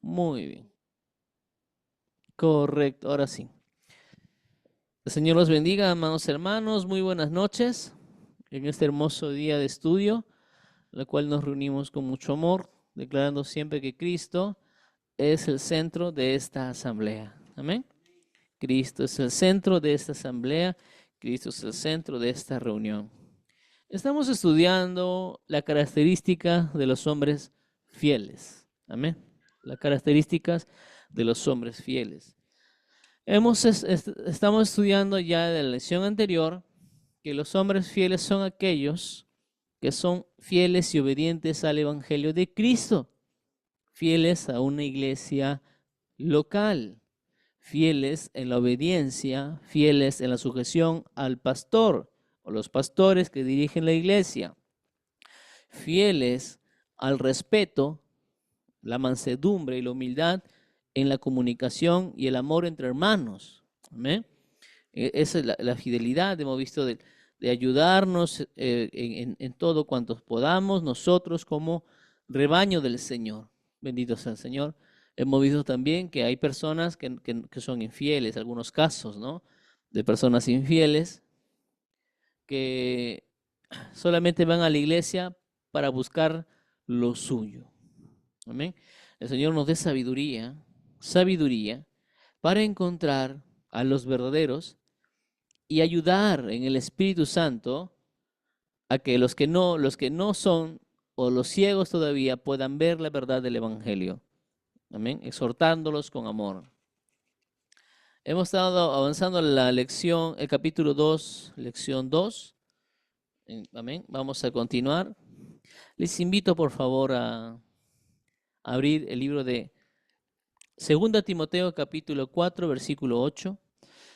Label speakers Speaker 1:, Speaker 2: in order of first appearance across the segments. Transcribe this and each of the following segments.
Speaker 1: Muy bien. Correcto, ahora sí. El Señor los bendiga, amados hermanos. Muy buenas noches en este hermoso día de estudio, en el cual nos reunimos con mucho amor, declarando siempre que Cristo es el centro de esta asamblea. Amén. Cristo es el centro de esta asamblea. Cristo es el centro de esta reunión. Estamos estudiando la característica de los hombres fieles. Amén. Las características de los hombres fieles. Estamos estudiando ya de la lección anterior que los hombres fieles son aquellos que son fieles y obedientes al Evangelio de Cristo, fieles a una iglesia local, fieles en la obediencia, fieles en la sujeción al pastor o los pastores que dirigen la iglesia, fieles al respeto, la mansedumbre y la humildad en la comunicación y el amor entre hermanos. ¿Amén? Esa es la fidelidad, hemos visto de ayudarnos en todo cuanto podamos nosotros como rebaño del Señor. Bendito sea el Señor. Hemos visto también que hay personas que son infieles, algunos casos, ¿no? De personas infieles que solamente van a la iglesia para buscar lo suyo. Amén. El Señor nos dé sabiduría para encontrar a los verdaderos y ayudar en el Espíritu Santo a que los que no son o los ciegos todavía puedan ver la verdad del Evangelio. Amén. Exhortándolos con amor. Hemos estado avanzando en la lección, el capítulo 2, lección 2. Amén. Vamos a continuar. Les invito por favor a abrir el libro de 2 Timoteo capítulo 4, versículo 8.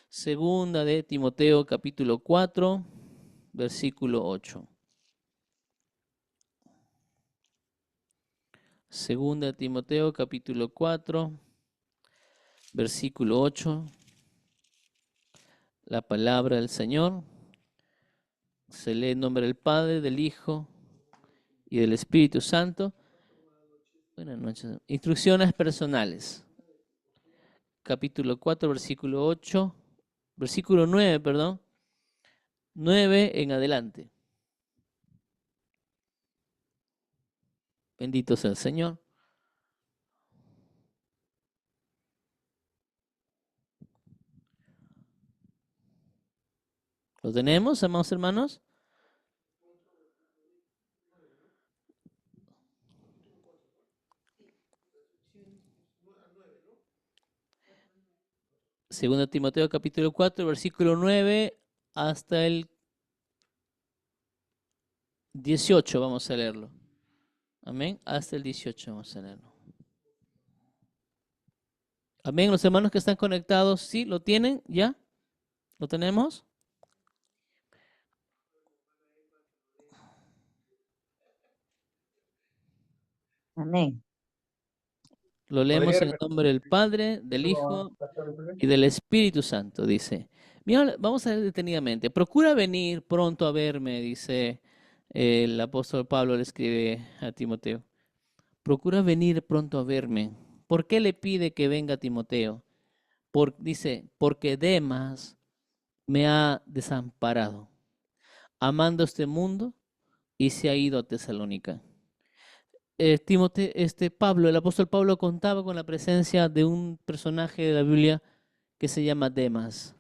Speaker 1: Segunda de Timoteo capítulo 4, versículo 8. Segunda de Timoteo capítulo 4, versículo 8. La palabra del Señor se lee en nombre del Padre, del Hijo y del Espíritu Santo. Buenas noches. Instrucciones personales. Capítulo 4, versículo 8. Versículo 9, perdón. 9 en adelante. Bendito sea el Señor. ¿Lo tenemos, amados hermanos? Segunda Timoteo capítulo 4, versículo 9 hasta el 18 vamos a leerlo. Amén. Hasta el 18 vamos a leerlo. Amén. Los hermanos que están conectados, ¿sí? ¿Lo tienen ya? ¿Lo tenemos?
Speaker 2: Amén.
Speaker 1: Lo leemos en el nombre del Padre, del Hijo y del Espíritu Santo, dice. Mira, vamos a ver detenidamente. Procura venir pronto a verme, dice el apóstol Pablo, le escribe a Timoteo. Procura venir pronto a verme. ¿Por qué le pide que venga Timoteo? Dice, porque Demas me ha desamparado, amando este mundo, y se ha ido a Tesalónica. Pablo, el apóstol Pablo contaba con la presencia de un personaje de la Biblia que se llama Demas.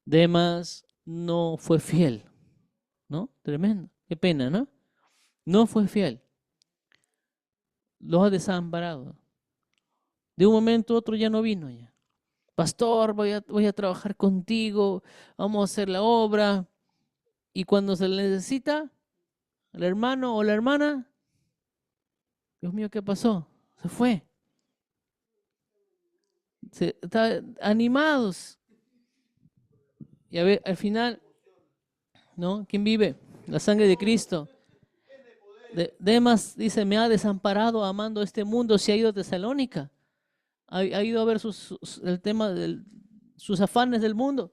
Speaker 1: Demas no fue fiel, ¿no? Tremendo, qué pena, ¿no? No fue fiel, lo ha desamparado. De un momento a otro ya no vino ya. Pastor, voy a trabajar contigo, vamos a hacer la obra. Y cuando se le necesita, el hermano o la hermana, Dios mío, ¿qué pasó? Se fue. Está animados. Y a ver, al final, ¿no? ¿Quién vive? La sangre de Cristo. Demas dice, me ha desamparado amando este mundo, se ha ido a Tesalónica. Ha ido a ver el tema de sus afanes del mundo.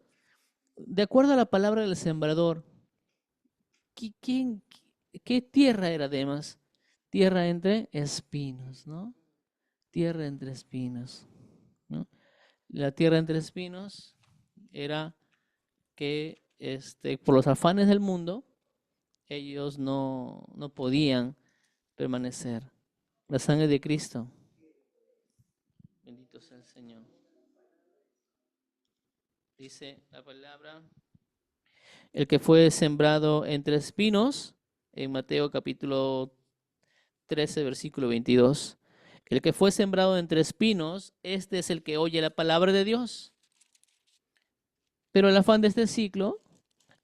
Speaker 1: De acuerdo a la palabra del sembrador, ¿qué tierra era Demas? Tierra entre espinos, ¿no? tierra entre espinos, ¿no? La tierra entre espinos era que por los afanes del mundo, ellos no podían permanecer. La sangre de Cristo. Bendito sea el Señor. Dice la palabra, el que fue sembrado entre espinos, en Mateo capítulo 13, versículo 22. El que fue sembrado entre espinos, este es el que oye la palabra de Dios. Pero el afán de este ciclo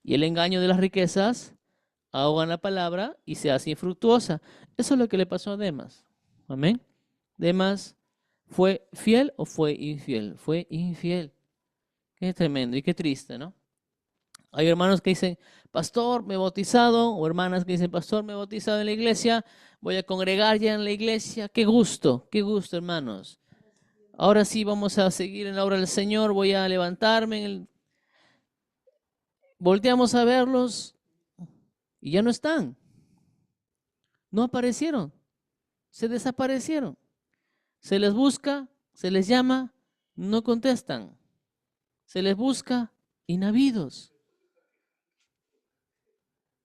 Speaker 1: y el engaño de las riquezas ahogan la palabra y se hace infructuosa. Eso es lo que le pasó a Demas. Amén. Demas, ¿fue fiel o fue infiel? Fue infiel. Qué tremendo y qué triste, ¿no? Hay hermanos que dicen, pastor, me he bautizado, o hermanas que dicen, pastor, me he bautizado en la iglesia, voy a congregar ya en la iglesia. Qué gusto, hermanos. Ahora sí vamos a seguir en la obra del Señor, voy a levantarme. Volteamos a verlos y ya no están. No aparecieron, se desaparecieron. Se les busca, se les llama, no contestan. Se les busca, inhabidos.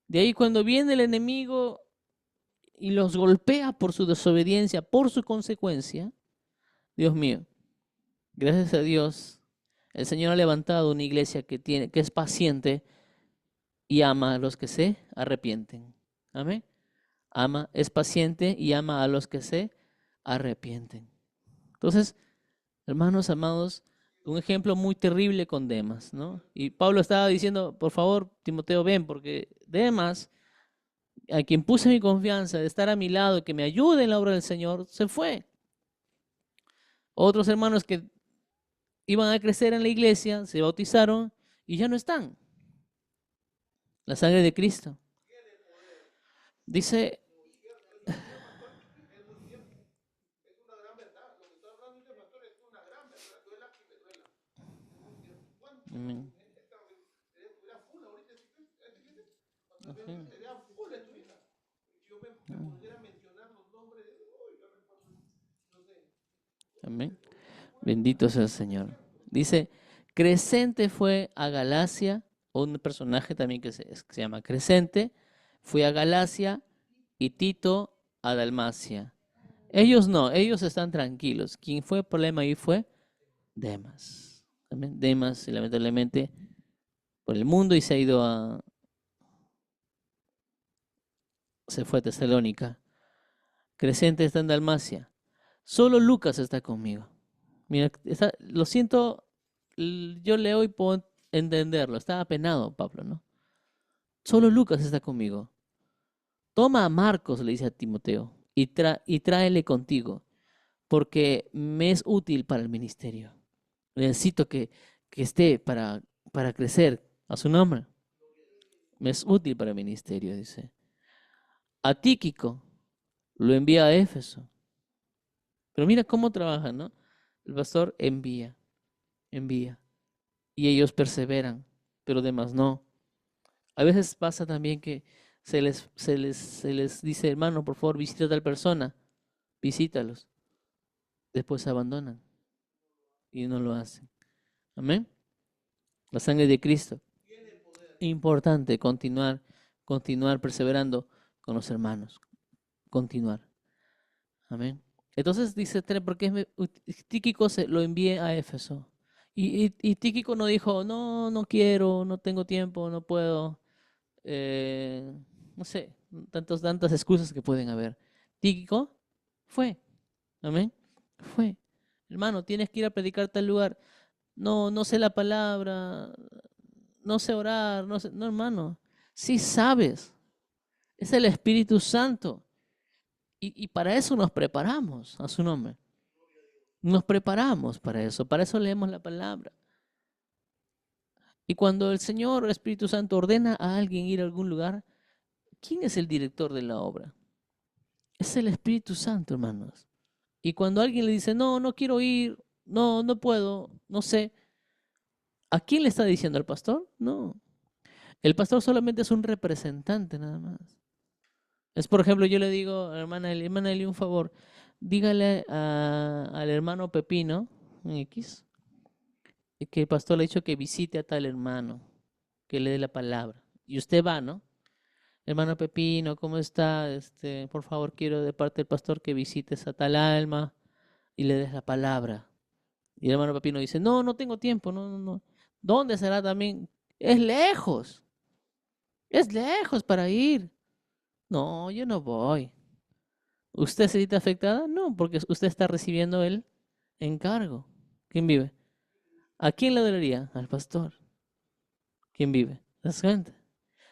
Speaker 1: De ahí cuando viene el enemigo y los golpea por su desobediencia, por su consecuencia, Dios mío, gracias a Dios, el Señor ha levantado una iglesia que es paciente y ama a los que se arrepienten. Amén. Es paciente y ama a los que se arrepienten. Entonces, hermanos amados, un ejemplo muy terrible con Demas, ¿no? Y Pablo estaba diciendo, por favor, Timoteo, ven, porque Demas, a quien puse mi confianza de estar a mi lado, que me ayude en la obra del Señor, se fue. Otros hermanos que iban a crecer en la iglesia, se bautizaron y ya no están. La sangre de Cristo. Dice, amén. Amén. Bendito sea el Señor. Dice, Crescente fue a Galacia, o un personaje también que se llama Crescente, fue a Galacia y Tito a Dalmacia. Ellos no, ellos están tranquilos. Quien fue el problema ahí fue Demas. Amén. Demas, lamentablemente, por el mundo y se fue a Tesalónica. Crescente está en Dalmacia. Solo Lucas está conmigo. Mira, lo siento, yo leo y puedo entenderlo. Estaba apenado Pablo, ¿no? Solo Lucas está conmigo. Toma a Marcos, le dice a Timoteo, y tráele contigo, porque me es útil para el ministerio. Necesito que esté para crecer a su nombre. Me es útil para el ministerio, dice. A Tíquico lo envía a Éfeso. Pero mira cómo trabaja, ¿no? El pastor envía. Y ellos perseveran, pero demás no. A veces pasa también que se les dice, hermano, por favor, visita a tal persona. Visítalos. Después se abandonan y no lo hacen. Amén. La sangre de Cristo. Importante continuar perseverando con los hermanos. Continuar. Amén. Entonces dice, porque Tíquico lo envié a Éfeso. Y Tíquico no dijo, no quiero, no tengo tiempo, no puedo. No sé, tantas excusas que pueden haber. Tíquico fue. Amén. Fue. Hermano, tienes que ir a predicar tal lugar. No sé la palabra, no sé orar, no, hermano. Sí sabes. Es el Espíritu Santo. Y para eso nos preparamos, a su nombre. Nos preparamos para eso leemos la palabra. Y cuando el Señor, el Espíritu Santo, ordena a alguien ir a algún lugar, ¿quién es el director de la obra? Es el Espíritu Santo, hermanos. Y cuando alguien le dice, no quiero ir, no puedo, no sé, ¿a quién le está diciendo? ¿Al pastor? No. El pastor solamente es un representante nada más. Es, por ejemplo, yo le digo, hermana Eli, un favor, dígale al hermano Pepino, en X, que el pastor le ha dicho que visite a tal hermano, que le dé la palabra. Y usted va, ¿no? Hermano Pepino, ¿cómo está? Por favor, quiero de parte del pastor que visites a tal alma y le des la palabra. Y el hermano Pepino dice, no, no tengo tiempo, no, no, no. ¿Dónde será también? Es lejos para ir. No, yo no voy. ¿Usted se siente afectada? No, porque usted está recibiendo el encargo. ¿Quién vive? ¿A quién le dolería? Al pastor. ¿Quién vive? La gente.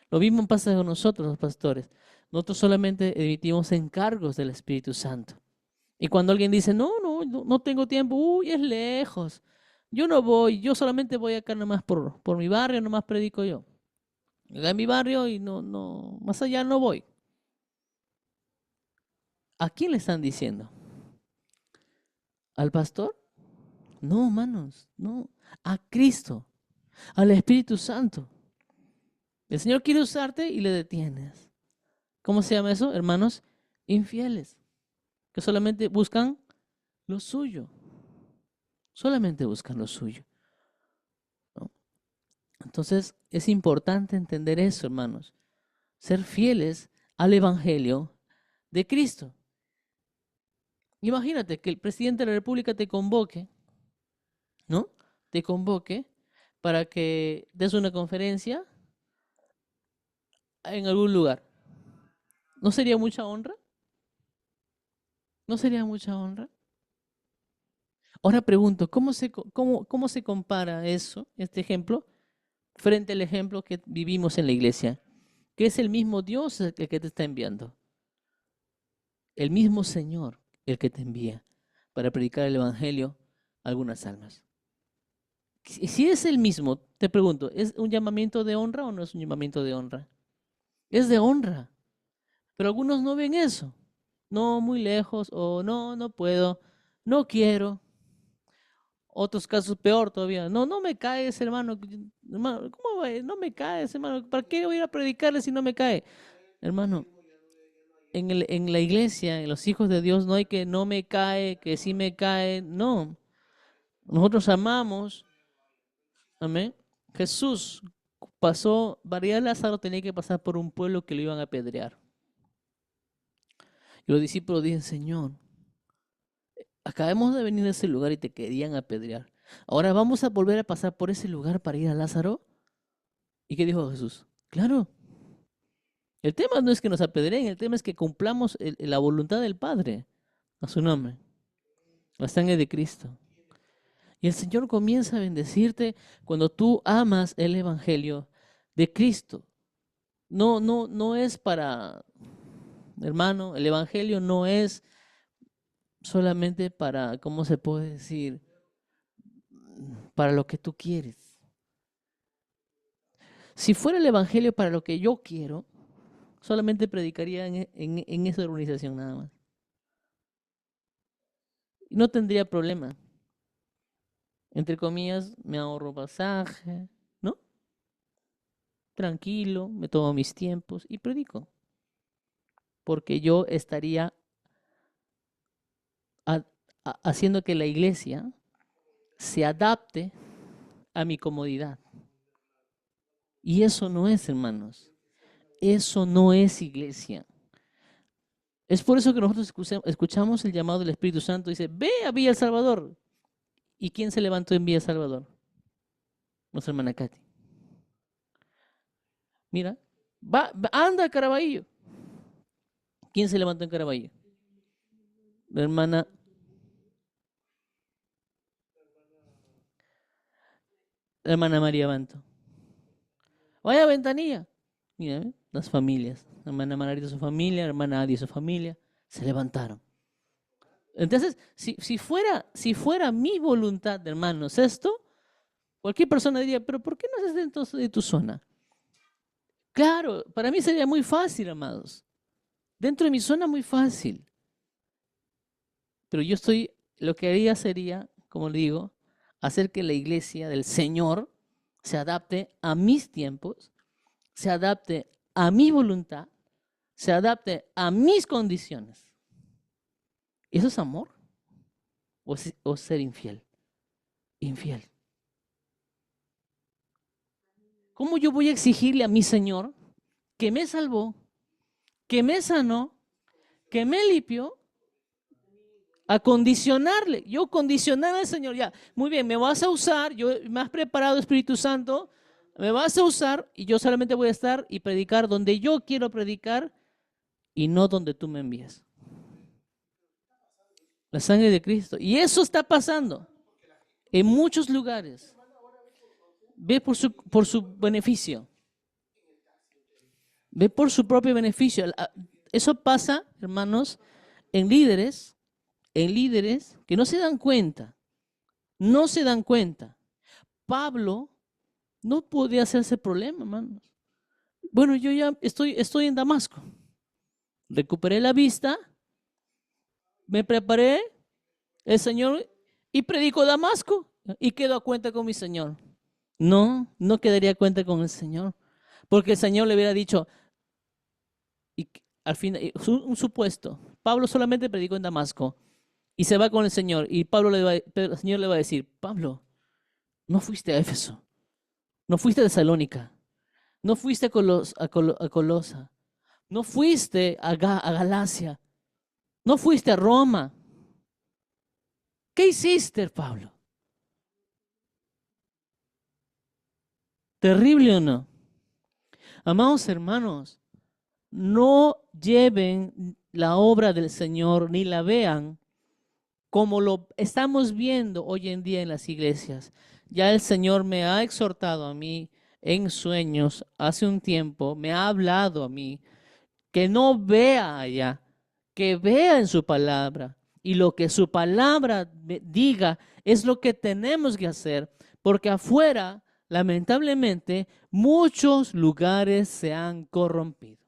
Speaker 1: Lo mismo pasa con nosotros, los pastores. Nosotros solamente emitimos encargos del Espíritu Santo. Y cuando alguien dice, no tengo tiempo, uy, es lejos. Yo no voy, yo solamente voy acá nomás por mi barrio, nomás predico yo. Acá en mi barrio y no, más allá no voy. ¿A quién le están diciendo? ¿Al pastor? No, hermanos, no. A Cristo, al Espíritu Santo. El Señor quiere usarte y le detienes. ¿Cómo se llama eso? Hermanos infieles, que solamente buscan lo suyo. Solamente buscan lo suyo, ¿no? Entonces es importante entender eso, hermanos. Ser fieles al Evangelio de Cristo. Imagínate que el presidente de la República te convoque, ¿no? Te convoque para que des una conferencia en algún lugar. ¿No sería mucha honra? ¿No sería mucha honra? Ahora pregunto, cómo se compara eso, este ejemplo, frente al ejemplo que vivimos en la iglesia? Que es el mismo Dios el que te está enviando. El mismo Señor el que te envía para predicar el Evangelio a algunas almas. Si es el mismo, te pregunto, ¿es un llamamiento de honra o no es un llamamiento de honra? Es de honra, pero algunos no ven eso. No, muy lejos, o no puedo, no quiero. Otros casos peor todavía. No me caes, hermano. Hermano, ¿cómo va? No me caes, hermano. ¿Para qué voy a ir a predicarle si no me cae? Hermano, en la iglesia, en los hijos de Dios, no hay que no me cae, que sí me cae. No. Nosotros amamos. Amén. Jesús pasó, María Lázaro tenía que pasar por un pueblo que lo iban a apedrear. Y los discípulos dicen, Señor, acabamos de venir a ese lugar y te querían apedrear. Ahora vamos a volver a pasar por ese lugar para ir a Lázaro. ¿Y qué dijo Jesús? Claro. El tema no es que nos apedreen, el tema es que cumplamos la voluntad del Padre a su nombre, la sangre de Cristo. Y el Señor comienza a bendecirte cuando tú amas el Evangelio de Cristo. No es para, hermano, el Evangelio no es solamente para, ¿cómo se puede decir? Para lo que tú quieres. Si fuera el Evangelio para lo que yo quiero, solamente predicaría en esa organización nada más. Y no tendría problema. Entre comillas, me ahorro pasaje, ¿no? Tranquilo, me tomo mis tiempos y predico. Porque yo estaría haciendo que la iglesia se adapte a mi comodidad. Y eso no es, hermanos. Eso no es iglesia. Es por eso que nosotros escuchamos el llamado del Espíritu Santo. Dice, ve a Villa El Salvador. ¿Y quién se levantó en Villa El Salvador? Nuestra hermana Katy. Mira, anda a Caraballo. ¿Quién se levantó en Caraballo? La hermana María Banto. Vaya a Ventanilla. Mira, las familias. La hermana Margarita y su familia, la hermana Adi y su familia, se levantaron. Entonces, si fuera mi voluntad, hermanos, esto, cualquier persona diría, pero ¿por qué no haces dentro de tu zona? Claro, para mí sería muy fácil, amados. Dentro de mi zona muy fácil. Pero lo que haría sería, como le digo, hacer que la iglesia del Señor se adapte a mis tiempos, se adapte a mi voluntad, se adapte a mis condiciones. ¿Eso es amor? ¿O ser infiel? Infiel. ¿Cómo yo voy a exigirle a mi Señor que me salvó, que me sanó, que me limpió, a condicionarle? Yo condicionar al Señor, ya, muy bien, me vas a usar, me has preparado, Espíritu Santo, me vas a usar y yo solamente voy a estar y predicar donde yo quiero predicar y no donde tú me envías. La sangre de Cristo. Y eso está pasando en muchos lugares. Ve por su beneficio. Ve por su propio beneficio. Eso pasa, hermanos, en líderes que no se dan cuenta. No se dan cuenta. Pablo no podía hacerse problema, hermanos. Bueno, yo ya estoy en Damasco. Recuperé la vista, me preparé, el Señor, y predico Damasco y quedo a cuenta con mi Señor. No quedaría a cuenta con el Señor, porque el Señor le hubiera dicho, y al fin, un supuesto, Pablo solamente predicó en Damasco y se va con el Señor, y el Señor le va a decir, Pablo, no fuiste a Éfeso, no fuiste a Tesalónica, no fuiste a Colosa, no fuiste a Galacia, no fuiste a Roma. ¿Qué hiciste, Pablo? ¿Terrible o no? Amados hermanos, no lleven la obra del Señor ni la vean como lo estamos viendo hoy en día en las iglesias. Ya el Señor me ha exhortado a mí en sueños hace un tiempo, me ha hablado a mí que no vea allá, que vea en su palabra. Y lo que su palabra diga es lo que tenemos que hacer, porque afuera, lamentablemente, muchos lugares se han corrompido.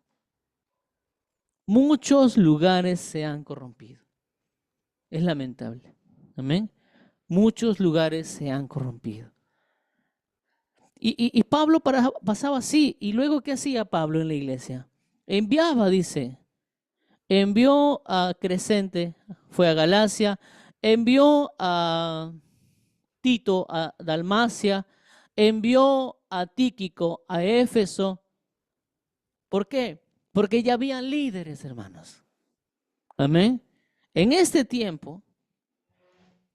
Speaker 1: Muchos lugares se han corrompido. Es lamentable. Amén. Muchos lugares se han corrompido. Y Pablo pasaba así. ¿Y luego qué hacía Pablo en la iglesia? Enviaba, dice. Envió a Crescente, fue a Galacia. Envió a Tito a Dalmacia. Envió a Tíquico a Éfeso. ¿Por qué? Porque ya habían líderes, hermanos. Amén. En este tiempo,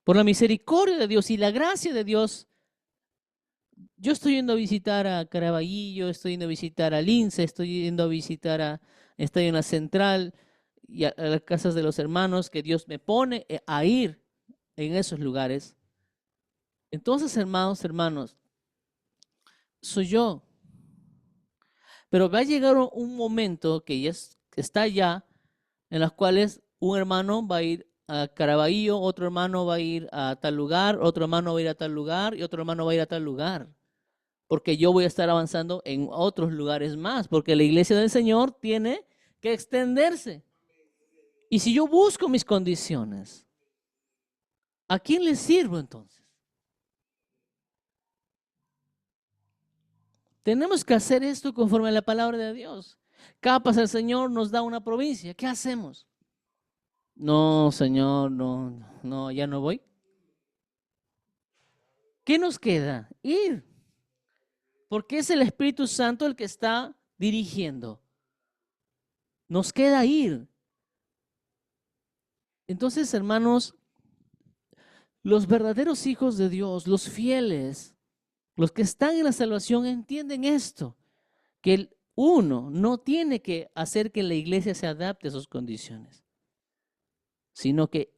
Speaker 1: por la misericordia de Dios y la gracia de Dios, yo estoy yendo a visitar a Caraballo, estoy yendo a visitar a Lince, estoy yendo a visitar a Estadio en la Central y a las casas de los hermanos que Dios me pone a ir en esos lugares. Entonces, hermanos, soy yo. Pero va a llegar un momento que ya está ya, en los cuales un hermano va a ir a Caraballo, otro hermano va a ir a tal lugar, otro hermano va a ir a tal lugar y otro hermano va a ir a tal lugar. Porque yo voy a estar avanzando en otros lugares más, porque la iglesia del Señor tiene que extenderse. Y si yo busco mis condiciones, ¿a quién le sirvo entonces? Tenemos que hacer esto conforme a la palabra de Dios. Capaz el Señor nos da una provincia, ¿qué hacemos? No, Señor, no, ya no voy. ¿Qué nos queda? Ir. Porque es el Espíritu Santo el que está dirigiendo. Nos queda ir. Entonces, hermanos, los verdaderos hijos de Dios, los fieles, los que están en la salvación, entienden esto, que uno no tiene que hacer que la iglesia se adapte a sus condiciones, sino que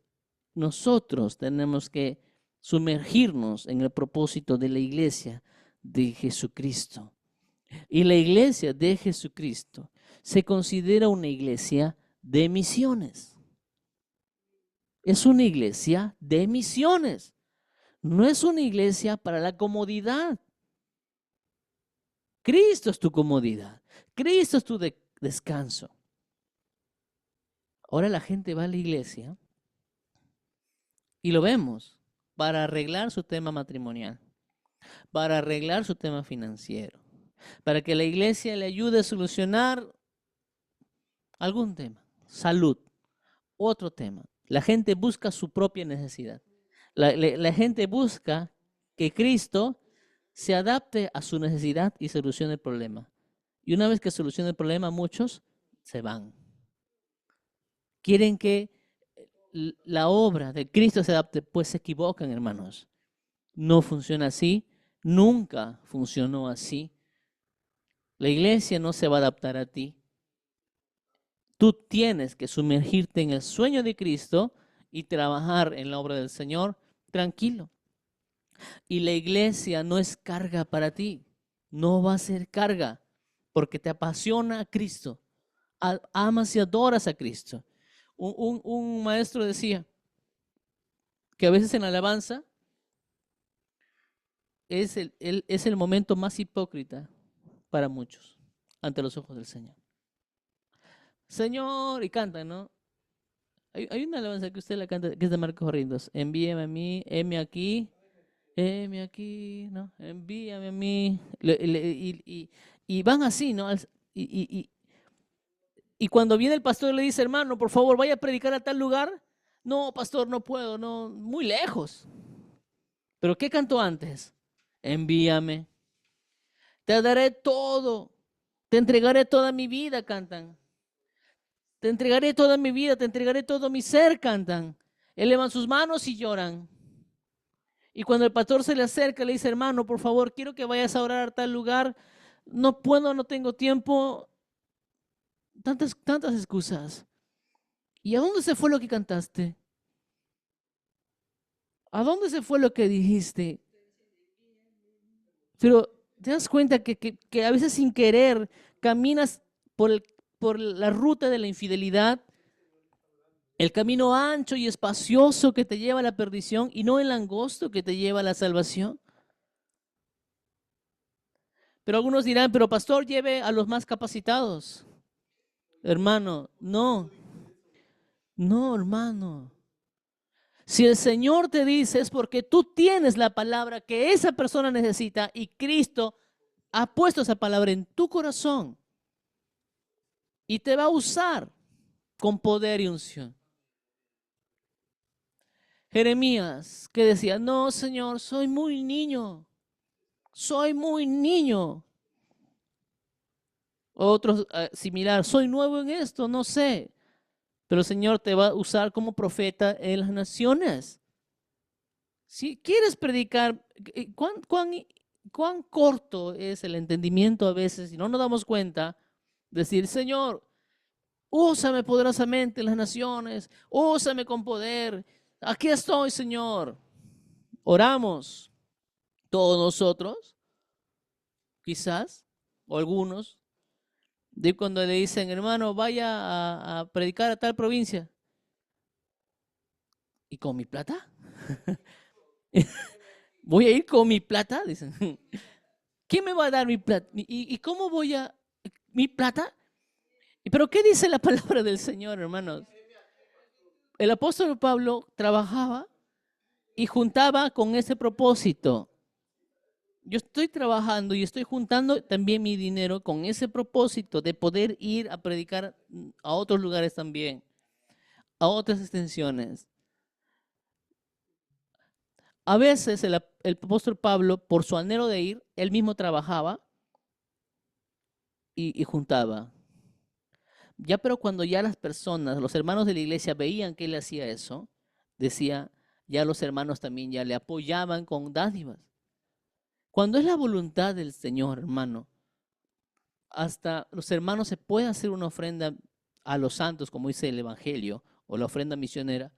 Speaker 1: nosotros tenemos que sumergirnos en el propósito de la iglesia de Jesucristo. Y la iglesia de Jesucristo se considera una iglesia de misiones. Es una iglesia de misiones. No es una iglesia para la comodidad. Cristo es tu comodidad. Cristo es tu descanso. Ahora la gente va a la iglesia y lo vemos para arreglar su tema matrimonial, para arreglar su tema financiero, para que la iglesia le ayude a solucionar algún tema, salud, otro tema, La gente busca su propia necesidad. La gente busca que Cristo se adapte a su necesidad y solucione el problema. Y una vez que solucione el problema, muchos se van. Quieren que la obra de Cristo se adapte, pues se equivocan, hermanos. No funciona así, nunca funcionó así. La iglesia no se va a adaptar a ti. Tú tienes que sumergirte en el sueño de Cristo y trabajar en la obra del Señor tranquilo. Y la iglesia no es carga para ti, no va a ser carga, porque te apasiona a Cristo, amas y adoras a Cristo. Un maestro decía que a veces en la alabanza es el momento más hipócrita para muchos ante los ojos del Señor. Señor, y cantan, ¿no? Hay una alabanza que usted la canta, que es de Marcos Rindos. Envíame a mí, heme aquí, ¿no? Envíame a mí. Y van así, ¿no? Y cuando viene el pastor y le dice, hermano, por favor, vaya a predicar a tal lugar. No, pastor, no puedo, no, muy lejos. ¿Pero qué cantó antes? Envíame. Te daré todo. Te entregaré toda mi vida, cantan. Te entregaré toda mi vida, te entregaré todo mi ser, cantan. Elevan sus manos y lloran. Y cuando el pastor se le acerca, le dice, hermano, por favor, quiero que vayas a orar a tal lugar. No puedo, no tengo tiempo. Tantas excusas. ¿Y a dónde se fue lo que cantaste? ¿A dónde se fue lo que dijiste? Pero te das cuenta que a veces sin querer caminas por la ruta de la infidelidad, el camino ancho y espacioso que te lleva a la perdición y no el angosto que te lleva a la salvación. Pero algunos dirán, pero pastor, lleve a los más capacitados. Hermano, no, hermano. Si el Señor te dice es porque tú tienes la palabra que esa persona necesita y Cristo ha puesto esa palabra en tu corazón y te va a usar con poder y unción. Jeremías, que decía, no, Señor, soy muy niño. Otros similar, soy nuevo en esto, no sé. Pero el Señor te va a usar como profeta en las naciones. Si quieres predicar, ¿cuán corto es el entendimiento a veces? Y no nos damos cuenta, decir, Señor, úsame poderosamente en las naciones, úsame con poder. Aquí estoy, Señor. Oramos todos nosotros, quizás, o algunos, de cuando le dicen, hermano, vaya a predicar a tal provincia. ¿Y con mi plata? ¿Voy a ir con mi plata? Dicen. ¿Quién me va a dar mi plata? ¿Y cómo voy a... mi plata? ¿Pero qué dice la palabra del Señor, hermanos? El apóstol Pablo trabajaba y juntaba con ese propósito. Yo estoy trabajando y estoy juntando también mi dinero con ese propósito de poder ir a predicar a otros lugares también, a otras extensiones. A veces el apóstol Pablo, por su anhelo de ir, él mismo trabajaba y juntaba. Ya, pero cuando ya las personas, los hermanos de la iglesia veían que él hacía eso, decía, ya los hermanos también ya le apoyaban con dádivas. Cuando es la voluntad del Señor, hermano, hasta los hermanos se puede hacer una ofrenda a los santos, como dice el Evangelio, o la ofrenda misionera,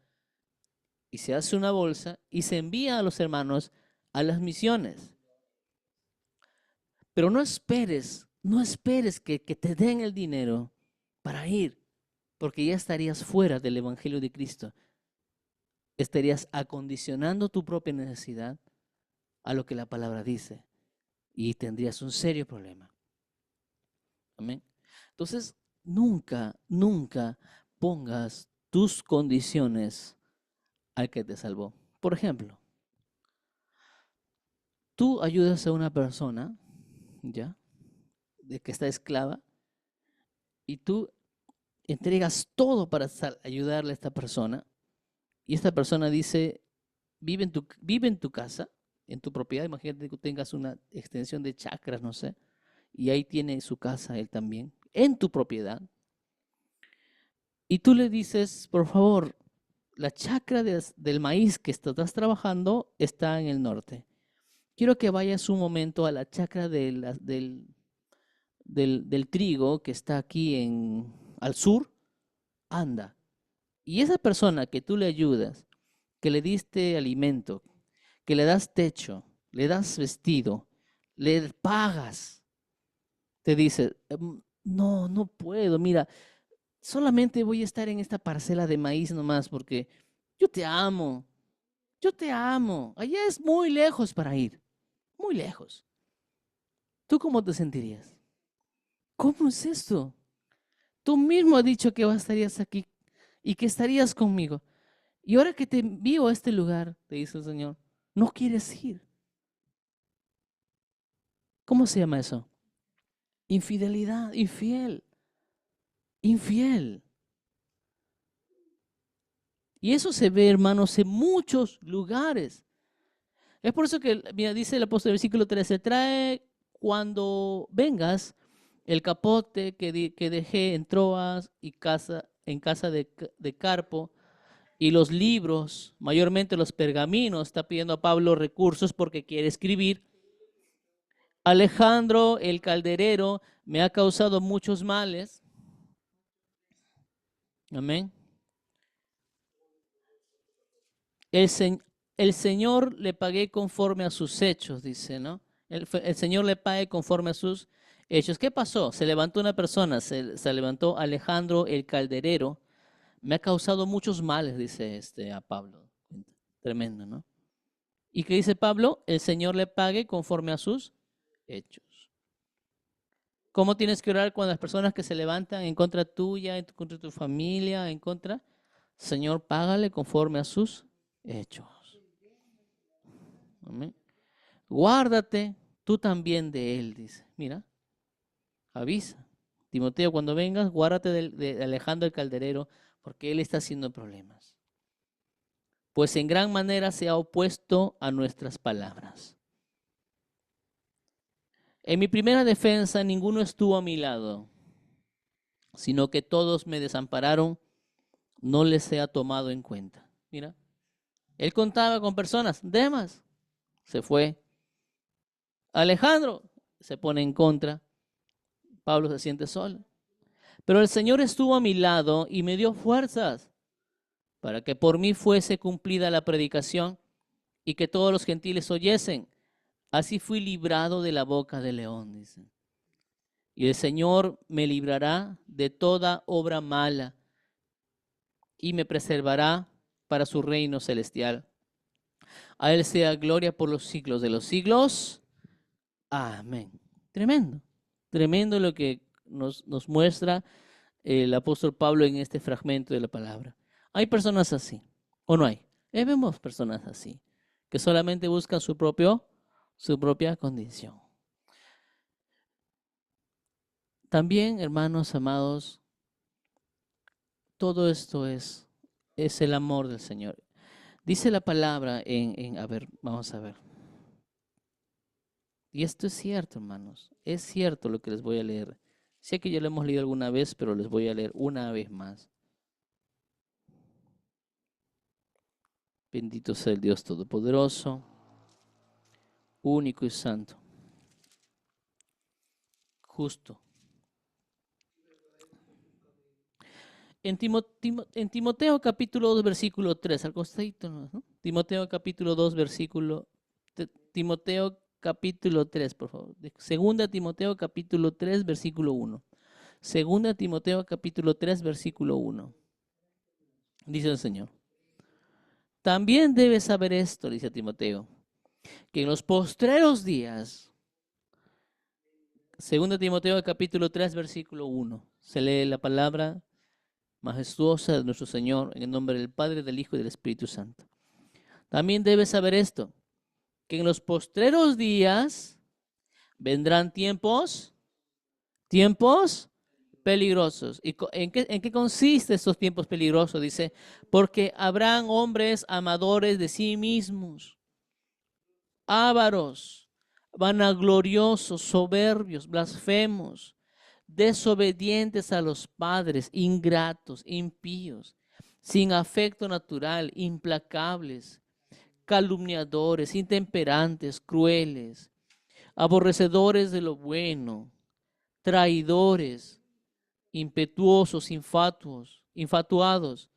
Speaker 1: y se hace una bolsa y se envía a los hermanos a las misiones. Pero no esperes que te den el dinero para ir, porque ya estarías fuera del Evangelio de Cristo. Estarías acondicionando tu propia necesidad a lo que la palabra dice y tendrías un serio problema. Amén. Entonces, nunca pongas tus condiciones al que te salvó. Por ejemplo, tú ayudas a una persona, ¿ya? De que está esclava, y tú entregas todo para ayudarle a esta persona, Y esta persona dice, vive en tu casa, en tu propiedad. Imagínate que tengas una extensión de chacras, no sé, y ahí tiene su casa él también, en tu propiedad. Y tú le dices, por favor, la chacra del maíz que estás trabajando está en el norte. Quiero que vayas un momento a la chacra del trigo que está aquí al sur. Anda. Y esa persona que tú le ayudas, que le diste alimento, que le das techo, le das vestido, le pagas, te dice, no, no puedo, mira, solamente voy a estar en esta parcela de maíz nomás porque yo te amo, yo te amo. Allá es muy lejos para ir, muy lejos. ¿Tú cómo te sentirías? ¿Cómo es esto? Tú mismo has dicho que estarías aquí y que estarías conmigo. Y ahora que te envío a este lugar, te dice el Señor, no quieres ir. ¿Cómo se llama eso? Infidelidad, infiel, infiel. Y eso se ve, hermanos, en muchos lugares. Es por eso que, mira, dice el apóstol en el versículo 13, trae cuando vengas el capote que dejé en Troas y en casa de Carpo, y los libros, mayormente los pergaminos. Está pidiendo a Pablo recursos porque quiere escribir. Alejandro, el calderero, me ha causado muchos males. Amén. El, el Señor le pagué conforme a sus hechos, dice, ¿no? El Señor le pague conforme a sus hechos. ¿Qué pasó? Se levantó una persona, se levantó Alejandro el calderero. Me ha causado muchos males, dice a Pablo. Tremendo, ¿no? ¿Y qué dice Pablo? El Señor le pague conforme a sus hechos. ¿Cómo tienes que orar con las personas que se levantan en contra tuya, en contra de tu familia, en contra? Señor, págale conforme a sus hechos. Amén. Guárdate tú también de él, dice. Mira, avisa. Timoteo, cuando vengas, guárdate de Alejandro el calderero, porque él está haciendo problemas. Pues en gran manera se ha opuesto a nuestras palabras. En mi primera defensa ninguno estuvo a mi lado, sino que todos me desampararon, no les he tomado en cuenta. Mira, él contaba con personas. Demas se fue. Alejandro se pone en contra. Pablo se siente solo. Pero el Señor estuvo a mi lado y me dio fuerzas para que por mí fuese cumplida la predicación y que todos los gentiles oyesen. Así fui librado de la boca del león, dice. Y el Señor me librará de toda obra mala y me preservará para su reino celestial. A Él sea gloria por los siglos de los siglos. Amén. Tremendo, tremendo lo que nos muestra el apóstol Pablo en este fragmento de la palabra. ¿Hay personas así o no hay? Vemos personas así, que solamente buscan su propia condición. También, hermanos amados, todo esto es el amor del Señor. Dice la palabra a ver, vamos a ver. Y esto es cierto, hermanos. Es cierto lo que les voy a leer. Sé que ya lo hemos leído alguna vez, pero les voy a leer una vez más. Bendito sea el Dios Todopoderoso, único y santo, justo. En Timoteo capítulo 2, versículo 3, al costadito, ¿no? Timoteo capítulo 2, Timoteo capítulo 3, por favor. Segunda Timoteo capítulo 3, versículo 1. Segunda Timoteo capítulo 3, versículo 1. Dice el Señor. También debes saber esto, dice Timoteo, que en los postreros días, segunda Timoteo capítulo 3, versículo 1, se lee la palabra majestuosa de nuestro Señor, en el nombre del Padre, del Hijo y del Espíritu Santo. También debes saber esto, que en los postreros días vendrán tiempos peligrosos. ¿Y en qué consiste estos tiempos peligrosos? Dice, porque habrán hombres amadores de sí mismos, ávaros, vanagloriosos, soberbios, blasfemos, desobedientes a los padres, ingratos, impíos, sin afecto natural, implacables, calumniadores, intemperantes, crueles, aborrecedores de lo bueno, traidores, impetuosos, infatuados,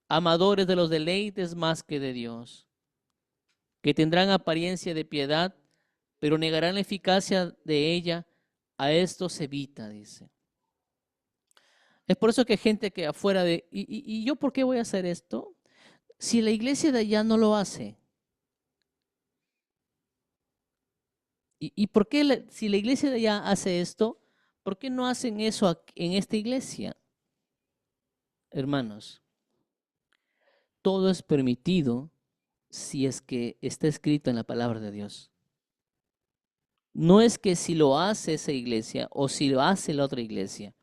Speaker 1: amadores de los deleites más que de Dios, que tendrán apariencia de piedad, pero negarán la eficacia de ella. A esto se evita, dice. Es por eso que hay gente que afuera de, ¿y yo por qué voy a hacer esto? Si la iglesia de allá no lo hace. ¿Y por qué si la iglesia de allá hace esto, por qué no hacen eso en esta iglesia? Hermanos, todo es permitido si es que está escrito en la palabra de Dios. No es que si lo hace esa iglesia o si lo hace la otra iglesia.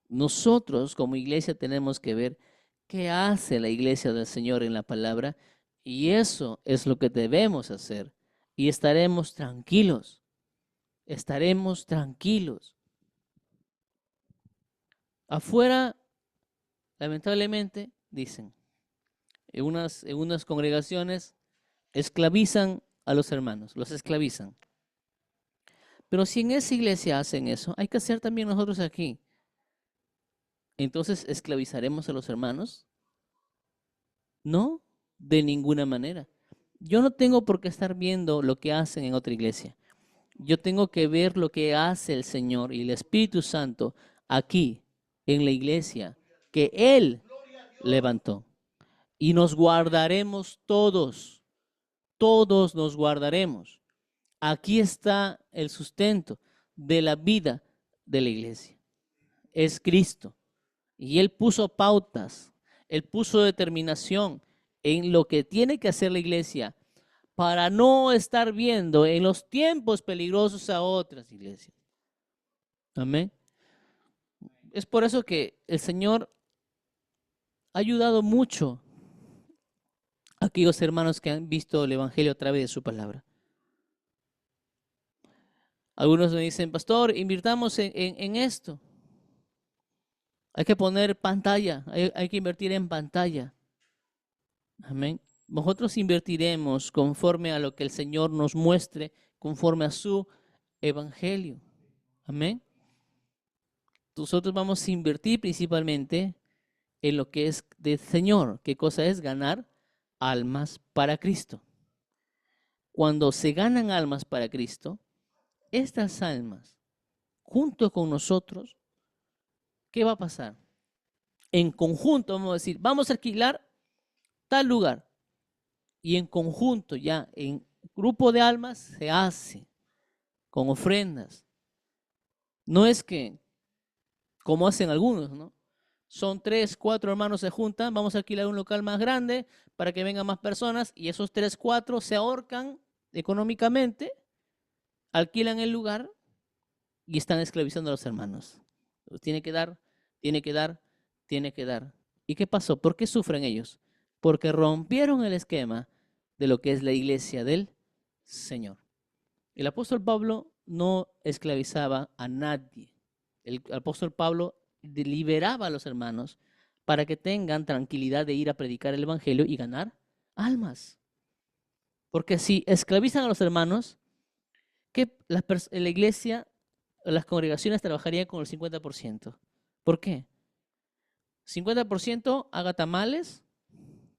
Speaker 1: Nosotros como iglesia tenemos que ver qué hace la iglesia del Señor en la palabra y eso es lo que debemos hacer y estaremos tranquilos. Estaremos tranquilos. Afuera, lamentablemente, dicen, en unas congregaciones esclavizan a los hermanos, los esclavizan. Pero si en esa iglesia hacen eso, hay que hacer también nosotros aquí. Entonces, ¿esclavizaremos a los hermanos? No, de ninguna manera. Yo no tengo por qué estar viendo lo que hacen en otra iglesia. Yo tengo que ver lo que hace el Señor y el Espíritu Santo aquí, en la iglesia, que Él levantó. Y nos guardaremos todos, todos nos guardaremos. Aquí está el sustento de la vida de la iglesia. Es Cristo. Y Él puso pautas, Él puso determinación en lo que tiene que hacer la iglesia para no estar viendo en los tiempos peligrosos a otras iglesias. Amén. Es por eso que el Señor ha ayudado mucho a aquellos hermanos que han visto el Evangelio a través de su palabra. Algunos me dicen, pastor, invirtamos en esto. Hay que poner pantalla, hay que invertir en pantalla. Amén. Nosotros invertiremos conforme a lo que el Señor nos muestre, conforme a su evangelio. Amén. Nosotros vamos a invertir principalmente en lo que es del Señor. ¿Qué cosa es? Ganar almas para Cristo. Cuando se ganan almas para Cristo, estas almas, junto con nosotros, ¿qué va a pasar? En conjunto vamos a decir, vamos a alquilar tal lugar. Y en conjunto, ya en grupo de almas, se hace con ofrendas. No es que, como hacen algunos, ¿no? Son 3, 4 hermanos se juntan, vamos a alquilar un local más grande para que vengan más personas y esos 3, 4 se ahorcan económicamente, alquilan el lugar y están esclavizando a los hermanos. Tiene que dar, tiene que dar, tiene que dar. ¿Y qué pasó? ¿Por qué sufren ellos? Porque rompieron el esquema de lo que es la iglesia del Señor. El apóstol Pablo no esclavizaba a nadie. El apóstol Pablo liberaba a los hermanos para que tengan tranquilidad de ir a predicar el evangelio y ganar almas. Porque si esclavizan a los hermanos, ¿qué? La iglesia, las congregaciones trabajarían con el 50%. ¿Por qué? 50% haga tamales,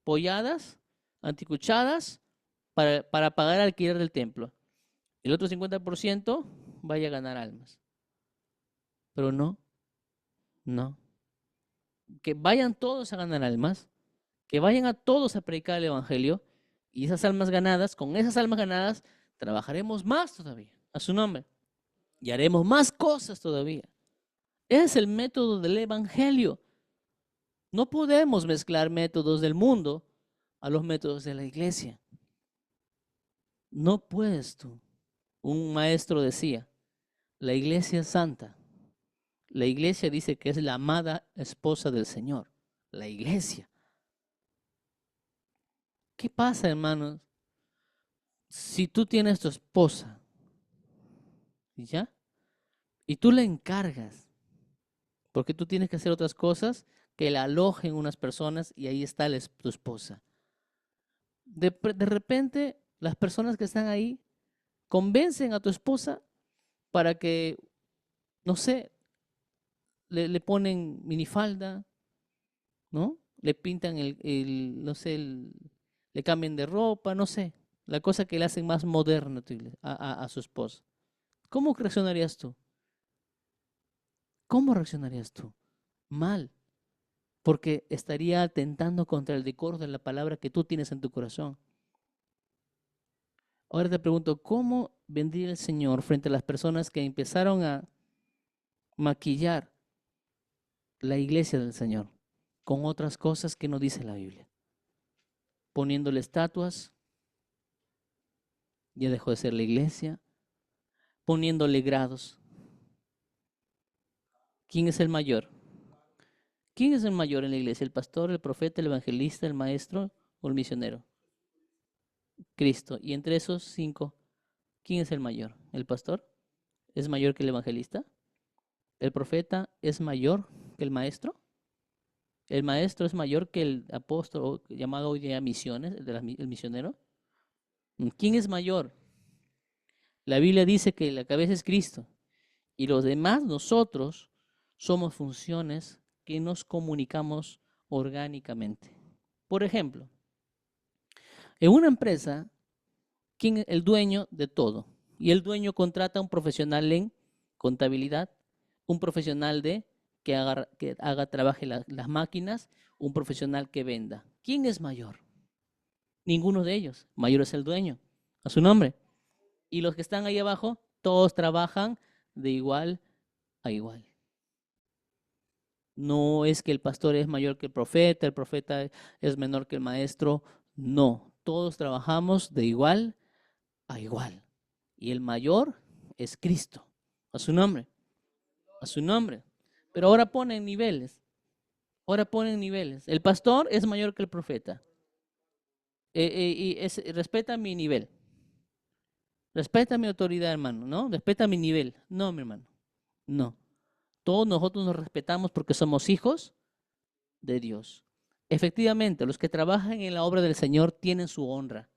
Speaker 1: polladas, anticuchadas para pagar el alquiler del templo. El otro 50% vaya a ganar almas. Pero no. Que vayan todos a ganar almas, que vayan a todos a predicar el evangelio y esas almas ganadas, con esas almas ganadas, trabajaremos más todavía a su nombre y haremos más cosas todavía. Es el método del evangelio. No podemos mezclar métodos del mundo a los métodos de la iglesia. No puedes tú. Un maestro decía, la iglesia es santa, La iglesia dice que es la amada esposa del Señor. La iglesia. ¿Qué pasa, hermanos? Si tú tienes tu esposa, ¿ya? Y tú le encargas, porque tú tienes que hacer otras cosas, que la alojen unas personas y ahí está tu esposa. De repente, las personas que están ahí convencen a tu esposa para que, no sé, le ponen minifalda, ¿no? Le pintan no sé, le cambian de ropa, no sé. La cosa que le hacen más moderna a su esposa. ¿Cómo reaccionarías tú? ¿Cómo reaccionarías tú? Mal, porque estaría atentando contra el decoro de la palabra que tú tienes en tu corazón. Ahora te pregunto, ¿cómo vendría el Señor frente a las personas que empezaron a maquillar la iglesia del Señor con otras cosas que no dice la Biblia? Poniéndole estatuas, ya dejó de ser la iglesia, poniéndole grados. ¿Quién es el mayor? ¿Quién es el mayor en la iglesia? ¿El pastor, el profeta, el evangelista, el maestro o el misionero? Cristo. Y entre esos 5, ¿quién es el mayor? ¿El pastor es mayor que el evangelista? ¿El profeta es mayor que el maestro? ¿El maestro es mayor que el apóstol, llamado hoy día misiones, el misionero? ¿Quién es mayor? La Biblia dice que la cabeza es Cristo y los demás nosotros somos funciones que nos comunicamos orgánicamente. Por ejemplo, en una empresa, ¿quién es el dueño de todo? Y el dueño contrata a un profesional en contabilidad, un profesional trabaje las máquinas, un profesional que venda. ¿Quién es mayor? Ninguno de ellos. Mayor es el dueño, a su nombre. Y los que están ahí abajo, todos trabajan de igual a igual. No es que el pastor es mayor que el profeta es menor que el maestro. No, todos trabajamos de igual a igual. Y el mayor es Cristo, a su nombre, a su nombre. Pero ahora ponen niveles, ahora ponen niveles. El pastor es mayor que el profeta. Respeta mi nivel, respeta mi autoridad, hermano, ¿no? Respeta mi nivel. No, mi hermano, no. Todos nosotros nos respetamos porque somos hijos de Dios. Efectivamente, los que trabajan en la obra del Señor tienen su honra,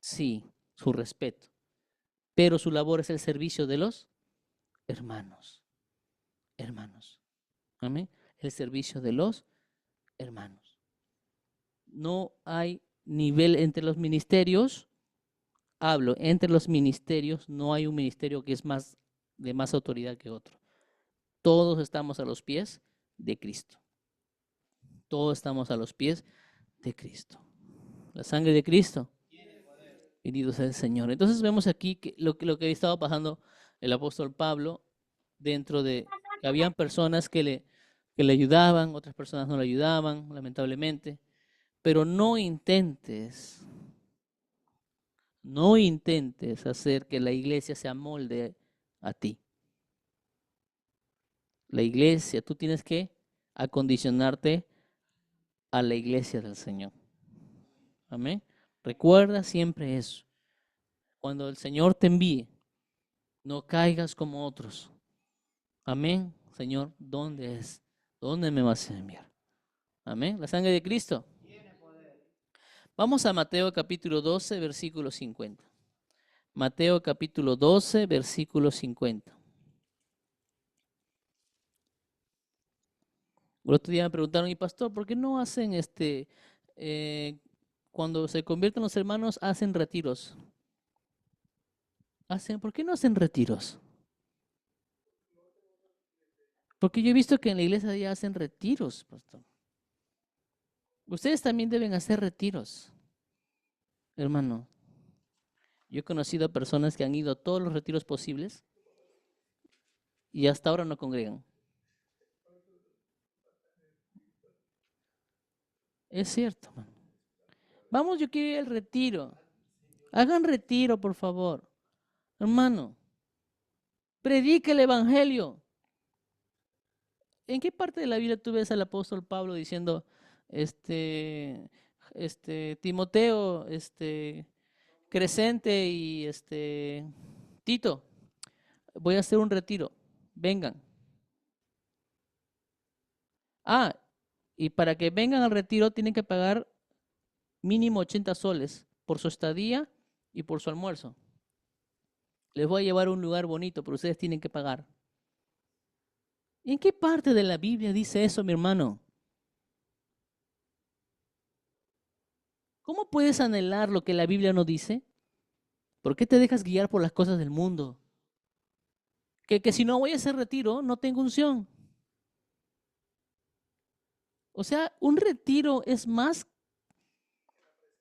Speaker 1: sí, su respeto, pero su labor es el servicio de los hermanos, hermanos. Amén. El servicio de los hermanos. No hay nivel entre los ministerios. Hablo, entre los ministerios no hay un ministerio que es de más autoridad que otro. Todos estamos a los pies de Cristo. Todos estamos a los pies de Cristo. La sangre de Cristo. Bendito sea el Señor. Entonces vemos aquí que lo que estaba pasando el apóstol Pablo dentro de que habían personas que le ayudaban, otras personas no le ayudaban, lamentablemente. Pero no intentes hacer que la iglesia se amolde a ti. La iglesia, tú tienes que acondicionarte a la iglesia del Señor. Amén. Recuerda siempre eso. Cuando el Señor te envíe, no caigas como otros. Amén. Señor, ¿dónde es? ¿Dónde me vas a enviar? Amén. La sangre de Cristo. Vamos a Mateo capítulo 12, versículo 50. Mateo capítulo 12, versículo 50. El otro día me preguntaron, y pastor, ¿por qué no hacen cuando se convierten los hermanos, hacen retiros? ¿Por qué no hacen retiros? Porque yo he visto que en la iglesia ya hacen retiros, pastor. Ustedes también deben hacer retiros, hermano. Yo he conocido a personas que han ido a todos los retiros posibles y hasta ahora no congregan. Es cierto, hermano. Vamos, yo quiero ir al retiro. Hagan retiro, por favor. Hermano, predique el evangelio. ¿En qué parte de la Biblia tú ves al apóstol Pablo diciendo, Timoteo, Crescente y Tito, voy a hacer un retiro, vengan? Ah, y para que vengan al retiro tienen que pagar mínimo 80 soles por su estadía y por su almuerzo. Les voy a llevar a un lugar bonito, pero ustedes tienen que pagar. ¿En qué parte de la Biblia dice eso, mi hermano? ¿Cómo puedes anhelar lo que la Biblia no dice? ¿Por qué te dejas guiar por las cosas del mundo? Que si no voy a hacer retiro, no tengo unción. O sea, un retiro es más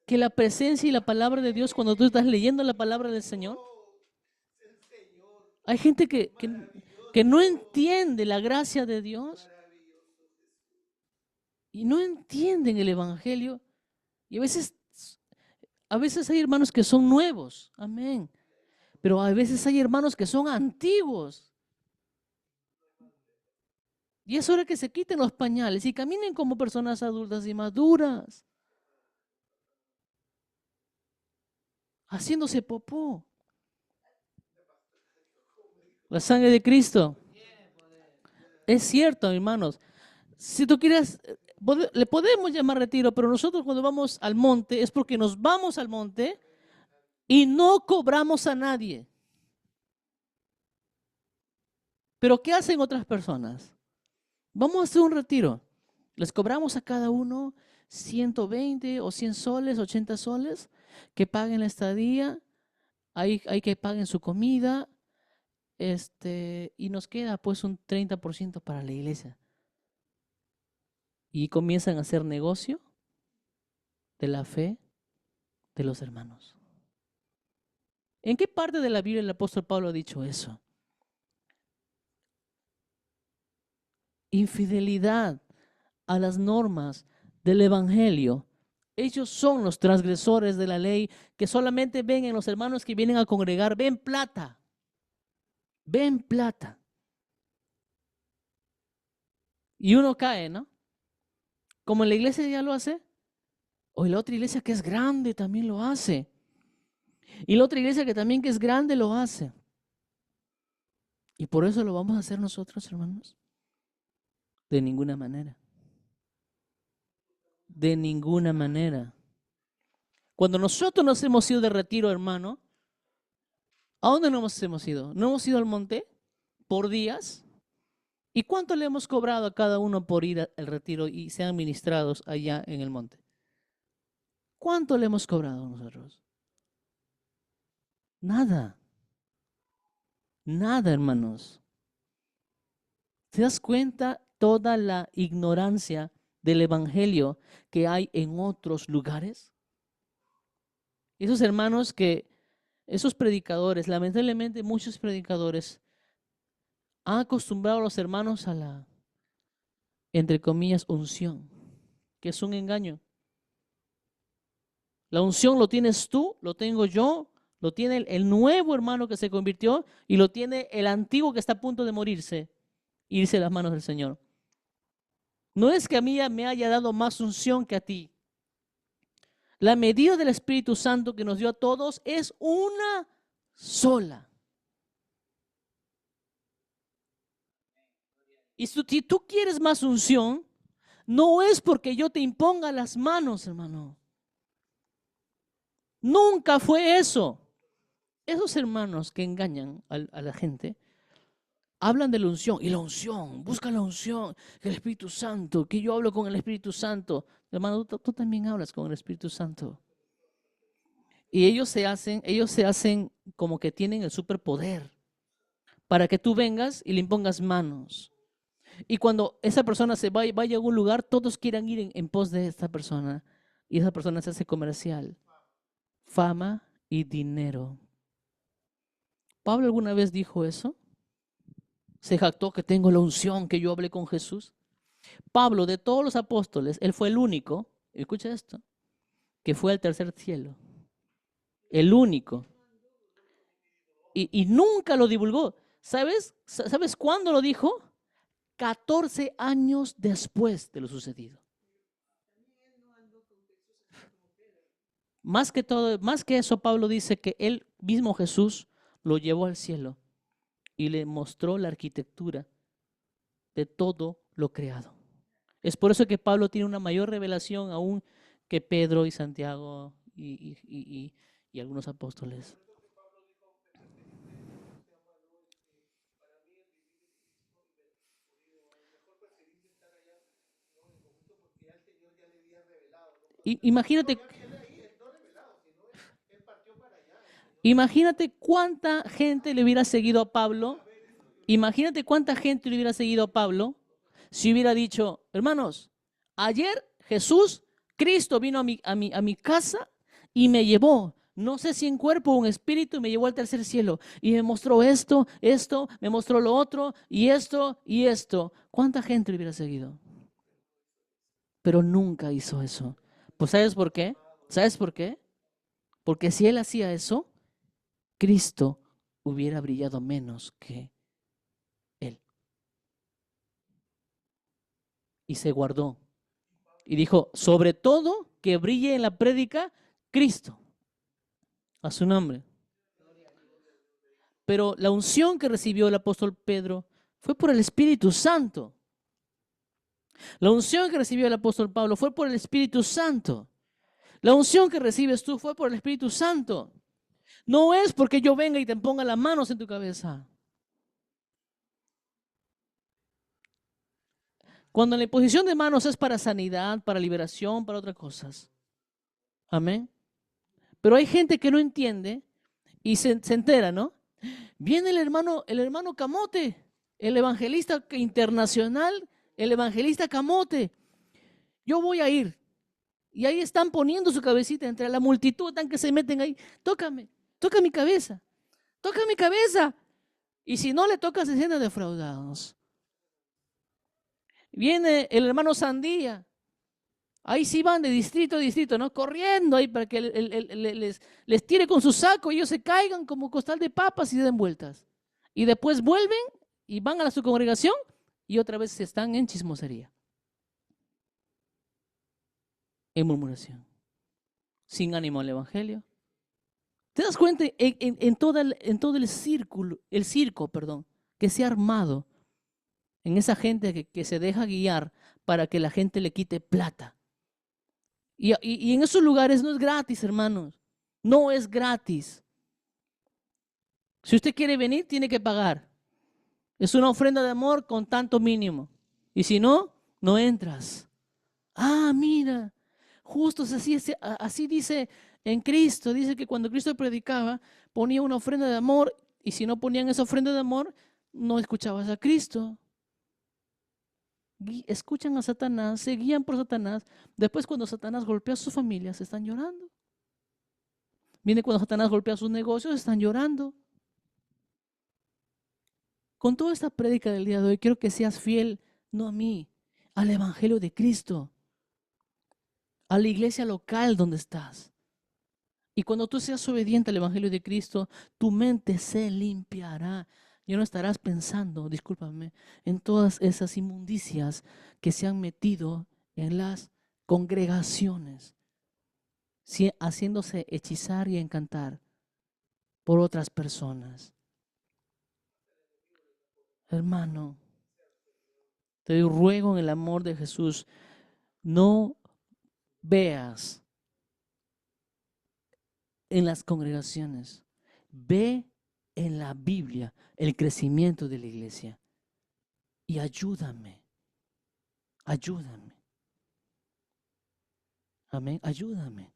Speaker 1: que la presencia y la palabra de Dios cuando tú estás leyendo la palabra del Señor. Hay gente que no entiende la gracia de Dios y no entienden el Evangelio. Y a veces hay hermanos que son nuevos, amén. Pero a veces hay hermanos que son antiguos. Y es hora que se quiten los pañales y caminen como personas adultas y maduras, haciéndose popó. La sangre de Cristo. Es cierto, hermanos. Si tú quieres, le podemos llamar retiro, pero nosotros cuando vamos al monte es porque nos vamos al monte y no cobramos a nadie. Pero ¿qué hacen otras personas? Vamos a hacer un retiro. Les cobramos a cada uno 120 o 100 soles, 80 soles, que paguen la estadía, hay que paguen su comida, y nos queda pues un 30% para la iglesia. Y comienzan a hacer negocio de la fe de los hermanos. ¿En qué parte de la Biblia el apóstol Pablo ha dicho eso? Infidelidad a las normas del Evangelio. Ellos son los transgresores de la ley que solamente ven en los hermanos que vienen a congregar, ven plata. Ven plata. Y uno cae, ¿no? Como en la iglesia ya lo hace, o en la otra iglesia que es grande también lo hace. Y la otra iglesia que también que es grande lo hace. Y por eso lo vamos a hacer nosotros, hermanos. De ninguna manera. De ninguna manera. Cuando nosotros nos hemos ido de retiro, hermano, ¿a dónde nos hemos ido? ¿No hemos ido al monte por días? ¿Y cuánto le hemos cobrado a cada uno por ir al retiro y sean ministrados allá en el monte? ¿Cuánto le hemos cobrado nosotros? Nada. Nada, hermanos. ¿Te das cuenta toda la ignorancia del evangelio que hay en otros lugares? Esos hermanos esos predicadores, lamentablemente muchos predicadores han acostumbrado a los hermanos a la, entre comillas, unción, que es un engaño. La unción lo tienes tú, lo tengo yo, lo tiene el nuevo hermano que se convirtió y lo tiene el antiguo que está a punto de morirse, irse a las manos del Señor. No es que a mí me haya dado más unción que a ti. La medida del Espíritu Santo que nos dio a todos es una sola. Y si tú quieres más unción, no es porque yo te imponga las manos, hermano. Nunca fue eso. Esos hermanos que engañan a la gente hablan de la unción. Y la unción, busca la unción, el Espíritu Santo, que yo hablo con el Espíritu Santo. Hermano, tú también hablas con el Espíritu Santo. Y ellos se hacen como que tienen el superpoder para que tú vengas y le impongas manos. Y cuando esa persona vaya a algún lugar, todos quieran ir en pos de esta persona. Y esa persona se hace comercial. Fama y dinero. ¿Pablo alguna vez dijo eso? ¿Se jactó que tengo la unción, que yo hablé con Jesús? Pablo, de todos los apóstoles, él fue el único, escucha esto, que fue al tercer cielo. El único. Y nunca lo divulgó. ¿Sabes cuándo lo dijo? 14 años después de lo sucedido. Más que todo, más que eso, Pablo dice que él mismo Jesús lo llevó al cielo y le mostró la arquitectura de todo lo creado. Es por eso que Pablo tiene una mayor revelación aún que Pedro y Santiago y algunos apóstoles. Imagínate, imagínate cuánta gente le hubiera seguido a Pablo. Imagínate cuánta gente le hubiera seguido a Pablo si hubiera dicho, hermanos, ayer Jesús, Cristo vino a mi casa y me llevó, no sé si en cuerpo o en espíritu, y me llevó al tercer cielo y me mostró esto, me mostró lo otro y esto y esto. ¿Cuánta gente le hubiera seguido? Pero nunca hizo eso. Pues ¿sabes por qué? ¿Sabes por qué? Porque si él hacía eso, Cristo hubiera brillado menos que él. Y se guardó. Y dijo, sobre todo que brille en la prédica Cristo, a su nombre. Pero la unción que recibió el apóstol Pedro fue por el Espíritu Santo. La unción que recibió el apóstol Pablo fue por el Espíritu Santo. La unción que recibes tú fue por el Espíritu Santo. No es porque yo venga y te ponga las manos en tu cabeza. Cuando la imposición de manos es para sanidad, para liberación, para otras cosas. Amén. Pero hay gente que no entiende y se entera, ¿no? Viene el hermano Camote, el evangelista internacional, el evangelista Camote. Yo voy a ir. Y ahí están poniendo su cabecita entre la multitud, tan que se meten ahí. Tócame, toca mi cabeza, toca mi cabeza. Y si no le toca, se sienten defraudados. Viene el hermano Sandía. Ahí sí van de distrito a distrito, ¿no? Corriendo ahí para que les tire con su saco y ellos se caigan como costal de papas y se den vueltas. Y después vuelven y van a su congregación y otra vez están en chismosería, en murmuración, sin ánimo al evangelio. ¿Te das cuenta en todo el circo, que se ha armado en esa gente que se deja guiar para que la gente le quite plata? Y en esos lugares no es gratis, hermanos. No es gratis. Si usted quiere venir, tiene que pagar. Es una ofrenda de amor con tanto mínimo. Y si no, no entras. Ah, mira, justo así dice en Cristo. Dice que cuando Cristo predicaba, ponía una ofrenda de amor. Y si no ponían esa ofrenda de amor, no escuchabas a Cristo. Escuchan a Satanás, se guían por Satanás. Después cuando Satanás golpea a sus familias, están llorando. Viene cuando Satanás golpea sus negocios, están llorando. Con toda esta prédica del día de hoy, quiero que seas fiel, no a mí, al Evangelio de Cristo, a la iglesia local donde estás. Y cuando tú seas obediente al Evangelio de Cristo, tu mente se limpiará. Ya no estarás pensando, discúlpame, en todas esas inmundicias que se han metido en las congregaciones, haciéndose hechizar y encantar por otras personas. Hermano, te ruego en el amor de Jesús, no veas en las congregaciones, ve en la Biblia el crecimiento de la iglesia y ayúdame. Amén, ayúdame.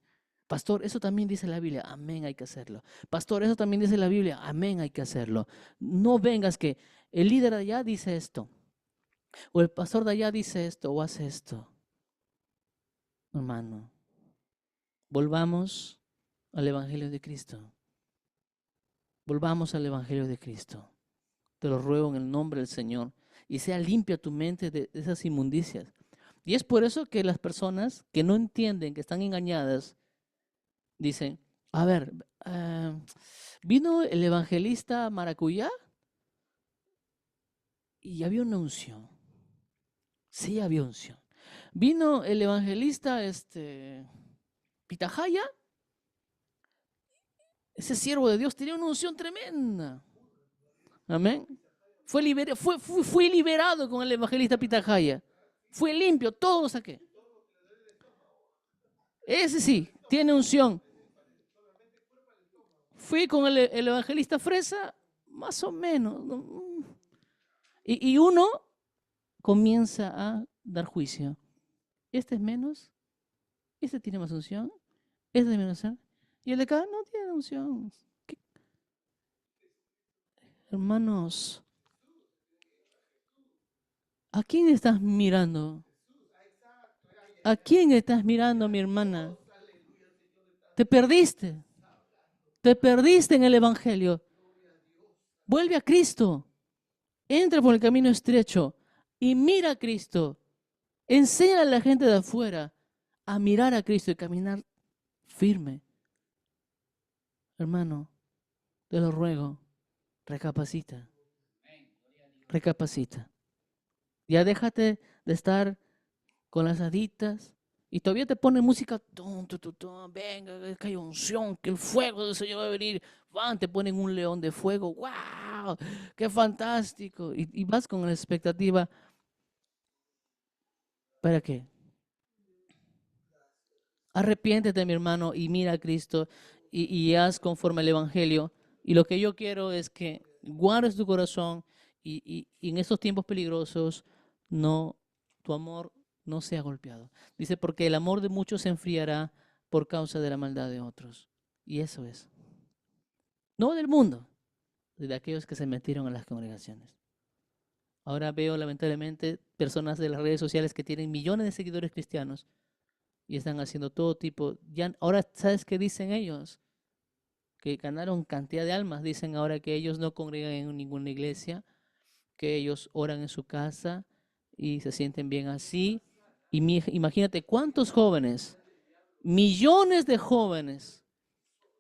Speaker 1: Pastor, eso también dice la Biblia. Amén, hay que hacerlo. Pastor, eso también dice la Biblia. Amén, hay que hacerlo. No vengas que el líder de allá dice esto, o el pastor de allá dice esto, o hace esto. Hermano, volvamos al Evangelio de Cristo. Volvamos al Evangelio de Cristo. Te lo ruego en el nombre del Señor. Y sea limpia tu mente de esas inmundicias. Y es por eso que las personas que no entienden, que están engañadas, dicen, a ver, vino el evangelista Maracuyá y había una unción. Sí había unción. Vino el evangelista Pitahaya, ese siervo de Dios tenía una unción tremenda. Amén. Fui liberado con el evangelista Pitahaya. Fue limpio, todo lo saqué. Ese sí, tiene unción. Fui con el evangelista Fresa, más o menos. Y uno comienza a dar juicio. Este es menos, este tiene más unción, este es menos unción, y el de acá no tiene unción. ¿Qué? Hermanos, ¿a quién estás mirando? ¿A quién estás mirando, mi hermana? Te perdiste. Te perdiste en el Evangelio. Vuelve a Cristo. Entra por el camino estrecho y mira a Cristo. Enseña a la gente de afuera a mirar a Cristo y caminar firme. Hermano, te lo ruego, recapacita. Recapacita. Ya déjate de estar con las aditas y todavía te ponen música, venga, que hay unción, que el fuego del Señor va a venir. Van, te ponen un león de fuego, wow, qué fantástico. Y vas con la expectativa, ¿para qué? Arrepiéntete, mi hermano, y mira a Cristo y haz conforme al Evangelio. Y lo que yo quiero es que guardes tu corazón y en estos tiempos peligrosos no, tu amor no sea golpeado. Dice, porque el amor de muchos se enfriará por causa de la maldad de otros. Y eso es. No del mundo, de aquellos que se metieron en las congregaciones. Ahora veo lamentablemente personas de las redes sociales que tienen millones de seguidores cristianos y están haciendo todo tipo. Ya, ahora, ¿sabes qué dicen ellos? Que ganaron cantidad de almas. Dicen ahora que ellos no congregan en ninguna iglesia, que ellos oran en su casa y se sienten bien así. Y imagínate cuántos jóvenes, millones de jóvenes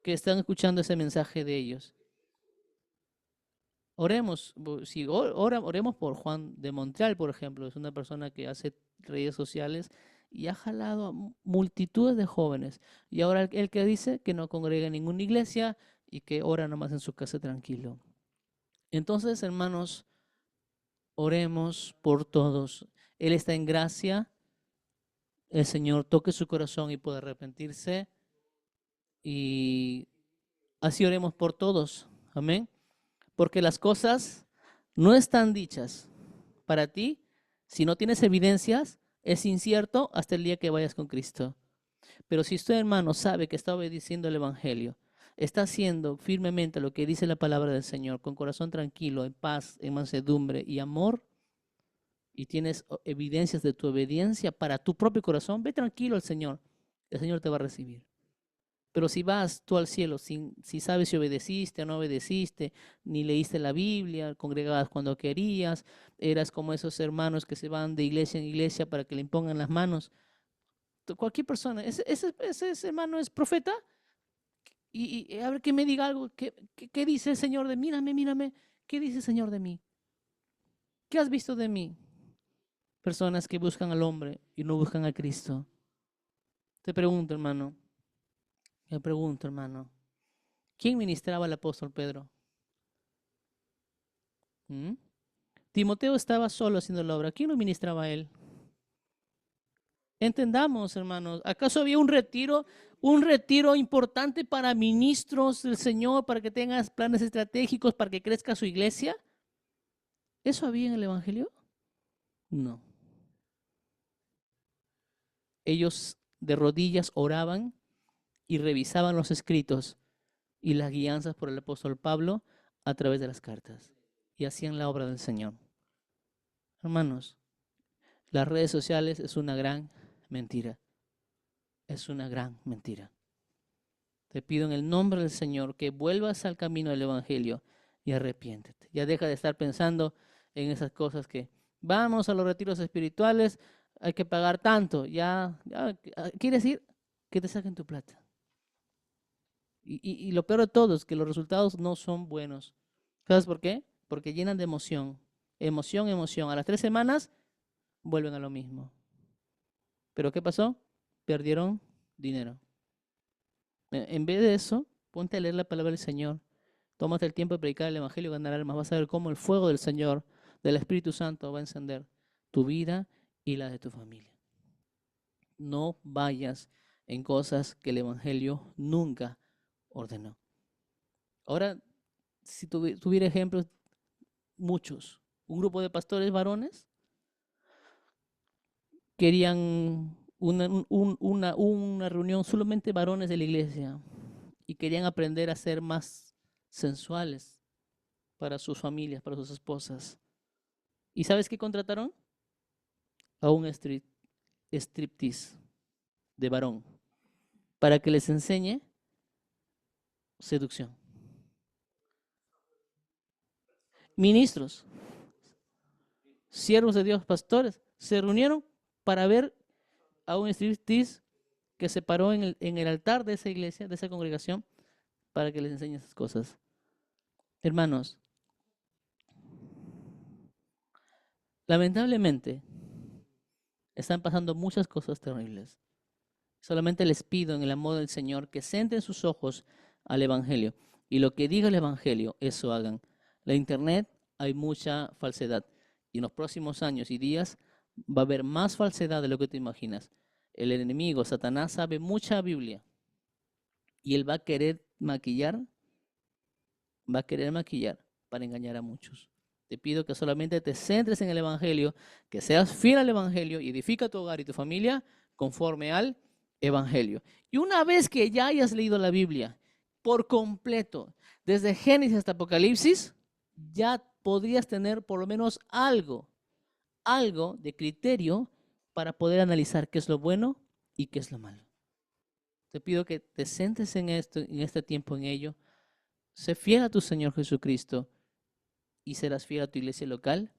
Speaker 1: que están escuchando ese mensaje de ellos. Oremos, si oremos por Juan de Montreal, por ejemplo, es una persona que hace redes sociales y ha jalado a multitudes de jóvenes. Y ahora el que dice que no congrega en ninguna iglesia y que ora nomás en su casa tranquilo. Entonces, hermanos, oremos por todos. Él está en gracia, el Señor toque su corazón y puede arrepentirse. Y así oremos por todos. Amén. Porque las cosas no están dichas para ti si no tienes evidencias. Es incierto hasta el día que vayas con Cristo. Pero si usted, hermano, sabe que está obedeciendo el Evangelio, está haciendo firmemente lo que dice la palabra del Señor, con corazón tranquilo, en paz, en mansedumbre y amor, y tienes evidencias de tu obediencia para tu propio corazón, ve tranquilo al Señor. El Señor te va a recibir. Pero si vas tú al cielo, si sabes si obedeciste o no obedeciste, ni leíste la Biblia, congregabas cuando querías, eras como esos hermanos que se van de iglesia en iglesia para que le impongan las manos. Cualquier persona, ese hermano es profeta y a ver que me diga algo, ¿qué dice el Señor de mí? Mírame, ¿qué dice el Señor de mí? ¿Qué has visto de mí? Personas que buscan al hombre y no buscan a Cristo. Te pregunto, hermano. Me pregunto, hermano, ¿quién ministraba al apóstol Pedro? ¿Mm? Timoteo estaba solo haciendo la obra. ¿Quién lo ministraba a él? Entendamos, hermanos, ¿acaso había un retiro importante para ministros del Señor, para que tengas planes estratégicos, para que crezca su iglesia? ¿Eso había en el Evangelio? No. Ellos de rodillas oraban y revisaban los escritos y las guianzas por el apóstol Pablo a través de las cartas y hacían la obra del Señor. Hermanos, las redes sociales es una gran mentira. Es una gran mentira. Te pido en el nombre del Señor que vuelvas al camino del Evangelio y arrepiéntete. Ya deja de estar pensando en esas cosas que vamos a los retiros espirituales, hay que pagar tanto. Ya quiere decir que te saquen tu plata. Y lo peor de todo es que los resultados no son buenos. ¿Sabes por qué? Porque llenan de emoción. Emoción. A las 3 semanas vuelven a lo mismo. ¿Pero qué pasó? Perdieron dinero. En vez de eso, ponte a leer la palabra del Señor. Tómate el tiempo de predicar el Evangelio y ganar almas. Vas a ver cómo el fuego del Señor, del Espíritu Santo, va a encender tu vida y la de tu familia. No vayas en cosas que el Evangelio nunca ordenó. Ahora, si tuviera ejemplos, muchos. Un grupo de pastores varones querían una reunión solamente varones de la iglesia y querían aprender a ser más sensuales para sus familias, para sus esposas. ¿Y sabes qué contrataron? A un striptease de varón para que les enseñe seducción. Ministros, siervos de Dios, pastores, se reunieron para ver a un striptease que se paró en el altar de esa iglesia, de esa congregación, para que les enseñe esas cosas. Hermanos, lamentablemente están pasando muchas cosas terribles. Solamente les pido en el amor del Señor que centren sus ojos al Evangelio. Y lo que diga el Evangelio, eso hagan. La internet hay mucha falsedad. Y en los próximos años y días va a haber más falsedad de lo que te imaginas. El enemigo, Satanás, sabe mucha Biblia. Y él va a querer maquillar para engañar a muchos. Te pido que solamente te centres en el Evangelio, que seas fiel al Evangelio y edifica tu hogar y tu familia conforme al Evangelio. Y una vez que ya hayas leído la Biblia por completo, desde Génesis hasta Apocalipsis, ya podrías tener por lo menos algo de criterio para poder analizar qué es lo bueno y qué es lo malo. Te pido que te centres en esto, en este tiempo en ello. Sé fiel a tu Señor Jesucristo y serás fiel a tu iglesia local,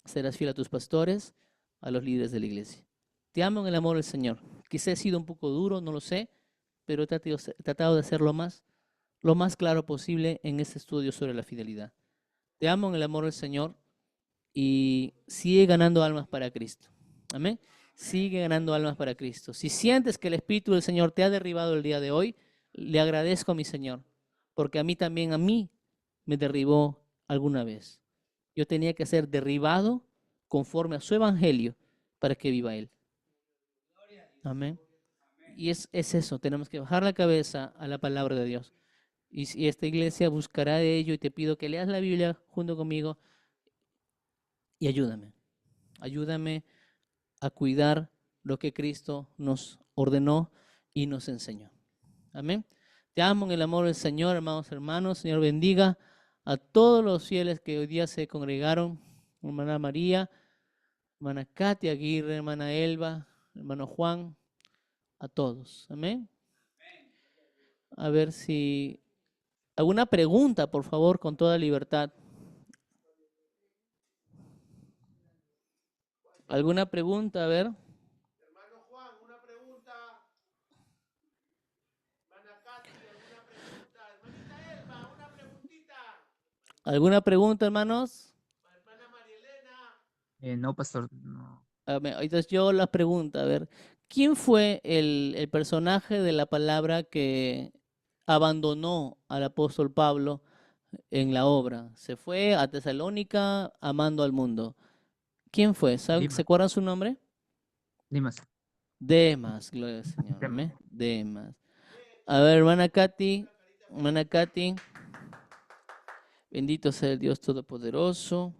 Speaker 1: serás fiel a tus pastores, a los líderes de la iglesia. Te amo en el amor del Señor. Quizá he sido un poco duro, no lo sé, pero he tratado de hacer lo más claro posible en este estudio sobre la fidelidad. Te amo en el amor del Señor y sigue ganando almas para Cristo. Amén. Sigue ganando almas para Cristo. Si sientes que el Espíritu del Señor te ha derribado el día de hoy, le agradezco a mi Señor, porque a mí me derribó alguna vez. Yo tenía que ser derribado conforme a su evangelio para que viva Él. Amén. Y es eso, tenemos que bajar la cabeza a la palabra de Dios. Y esta iglesia buscará de ello y te pido que leas la Biblia junto conmigo y ayúdame. Ayúdame a cuidar lo que Cristo nos ordenó y nos enseñó. Amén. Te amo en el amor del Señor, hermanos. Señor, bendiga a todos los fieles que hoy día se congregaron. Hermana María, hermana Katia Aguirre, hermana Elba, hermano Juan, a todos. Amén. A ver si alguna pregunta, por favor, con toda libertad. ¿Alguna pregunta? A ver.
Speaker 3: Hermano Juan, una pregunta. Hermana Katy, alguna pregunta. Hermanita Elba, una preguntita.
Speaker 1: ¿Alguna pregunta, hermanos?
Speaker 3: Hermana María Elena.
Speaker 4: No, pastor, no.
Speaker 1: Entonces yo la pregunta, a ver, ¿quién fue el personaje de la palabra que abandonó al apóstol Pablo en la obra? Se fue a Tesalónica amando al mundo. ¿Quién fue? ¿Se
Speaker 4: Dimas.
Speaker 1: acuerdan su nombre?
Speaker 4: Dimas.
Speaker 1: Demas, gloria al Señor.
Speaker 4: Demas.
Speaker 1: Amén. Demas. A ver, hermana Katy, bendito sea el Dios Todopoderoso.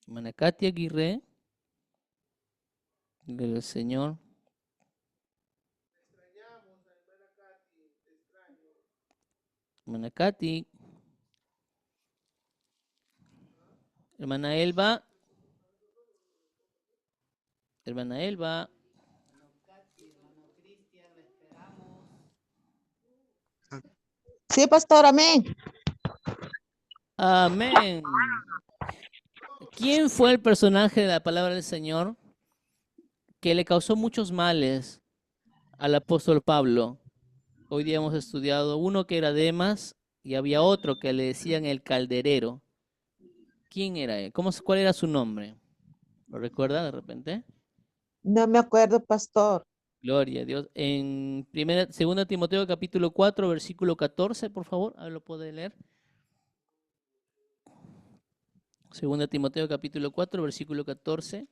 Speaker 1: Hermana Katy Aguirre, gloria al Señor. Hermana Katy. Hermana Elba. Hermana Elba.
Speaker 2: Sí, pastor, amén.
Speaker 1: Amén. ¿Quién fue el personaje de la palabra del Señor que le causó muchos males al apóstol Pablo? Hoy día hemos estudiado uno que era Demas y había otro que le decían el calderero. ¿Quién era él? ¿Cuál era su nombre? ¿Lo recuerda de repente?
Speaker 2: No me acuerdo, pastor.
Speaker 1: Gloria a Dios. En segunda Timoteo capítulo 4, versículo 14, por favor, a ver, lo puede leer. Segunda Timoteo capítulo 4, versículo 14.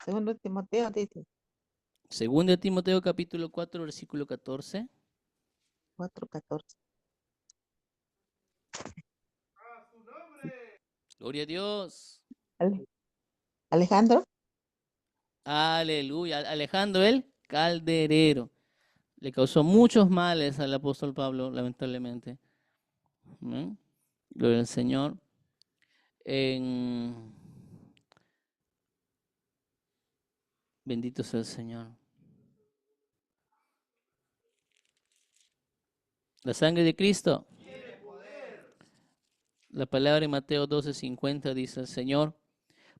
Speaker 2: Segundo Timoteo dice
Speaker 1: Segunda Timoteo capítulo 4, versículo 14.
Speaker 2: 4:14.
Speaker 1: Gloria a Dios.
Speaker 2: Alejandro.
Speaker 1: Aleluya. Alejandro el Calderero. Le causó muchos males al apóstol Pablo, lamentablemente. Amén. Gloria al Señor. En... Bendito sea el Señor. La sangre de Cristo. La palabra en Mateo 12:50 dice el Señor,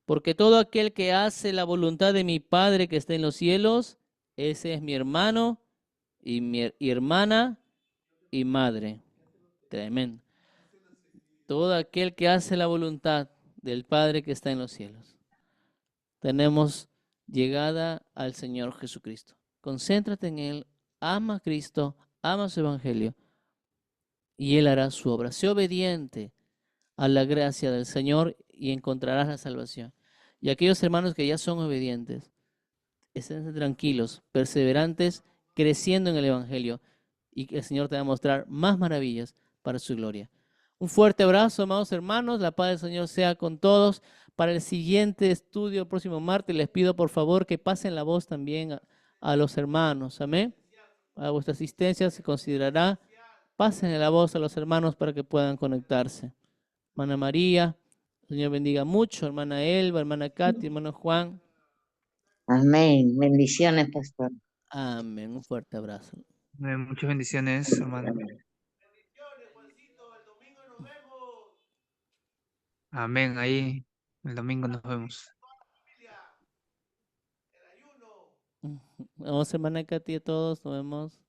Speaker 1: porque todo aquel que hace la voluntad de mi Padre que está en los cielos, ese es mi hermano y mi hermana y madre. Tremendo. Todo aquel que hace la voluntad del Padre que está en los cielos. Tenemos llegada al Señor Jesucristo. Concéntrate en Él, ama a Cristo, ama su Evangelio y Él hará su obra. Sé obediente a la gracia del Señor y encontrarás la salvación. Y aquellos hermanos que ya son obedientes, estén tranquilos, perseverantes, creciendo en el Evangelio y que el Señor te va a mostrar más maravillas para su gloria. Un fuerte abrazo, amados hermanos. La paz del Señor sea con todos. Para el siguiente estudio, el próximo martes, les pido por favor que pasen la voz también a los hermanos. Amén. A vuestra asistencia se considerará. Pasen la voz a los hermanos para que puedan conectarse. Hermana María, el Señor bendiga mucho. Hermana Elba, hermana Katy, hermano Juan.
Speaker 5: Amén. Bendiciones, pastor.
Speaker 1: Amén. Un fuerte abrazo.
Speaker 4: Muchas bendiciones, hermano.
Speaker 3: Bendiciones, Juancito. El domingo nos vemos.
Speaker 4: Amén. Ahí el domingo nos vemos.
Speaker 3: Familia. El ayuno.
Speaker 1: Vamos, hermana Katy, a todos. Nos vemos.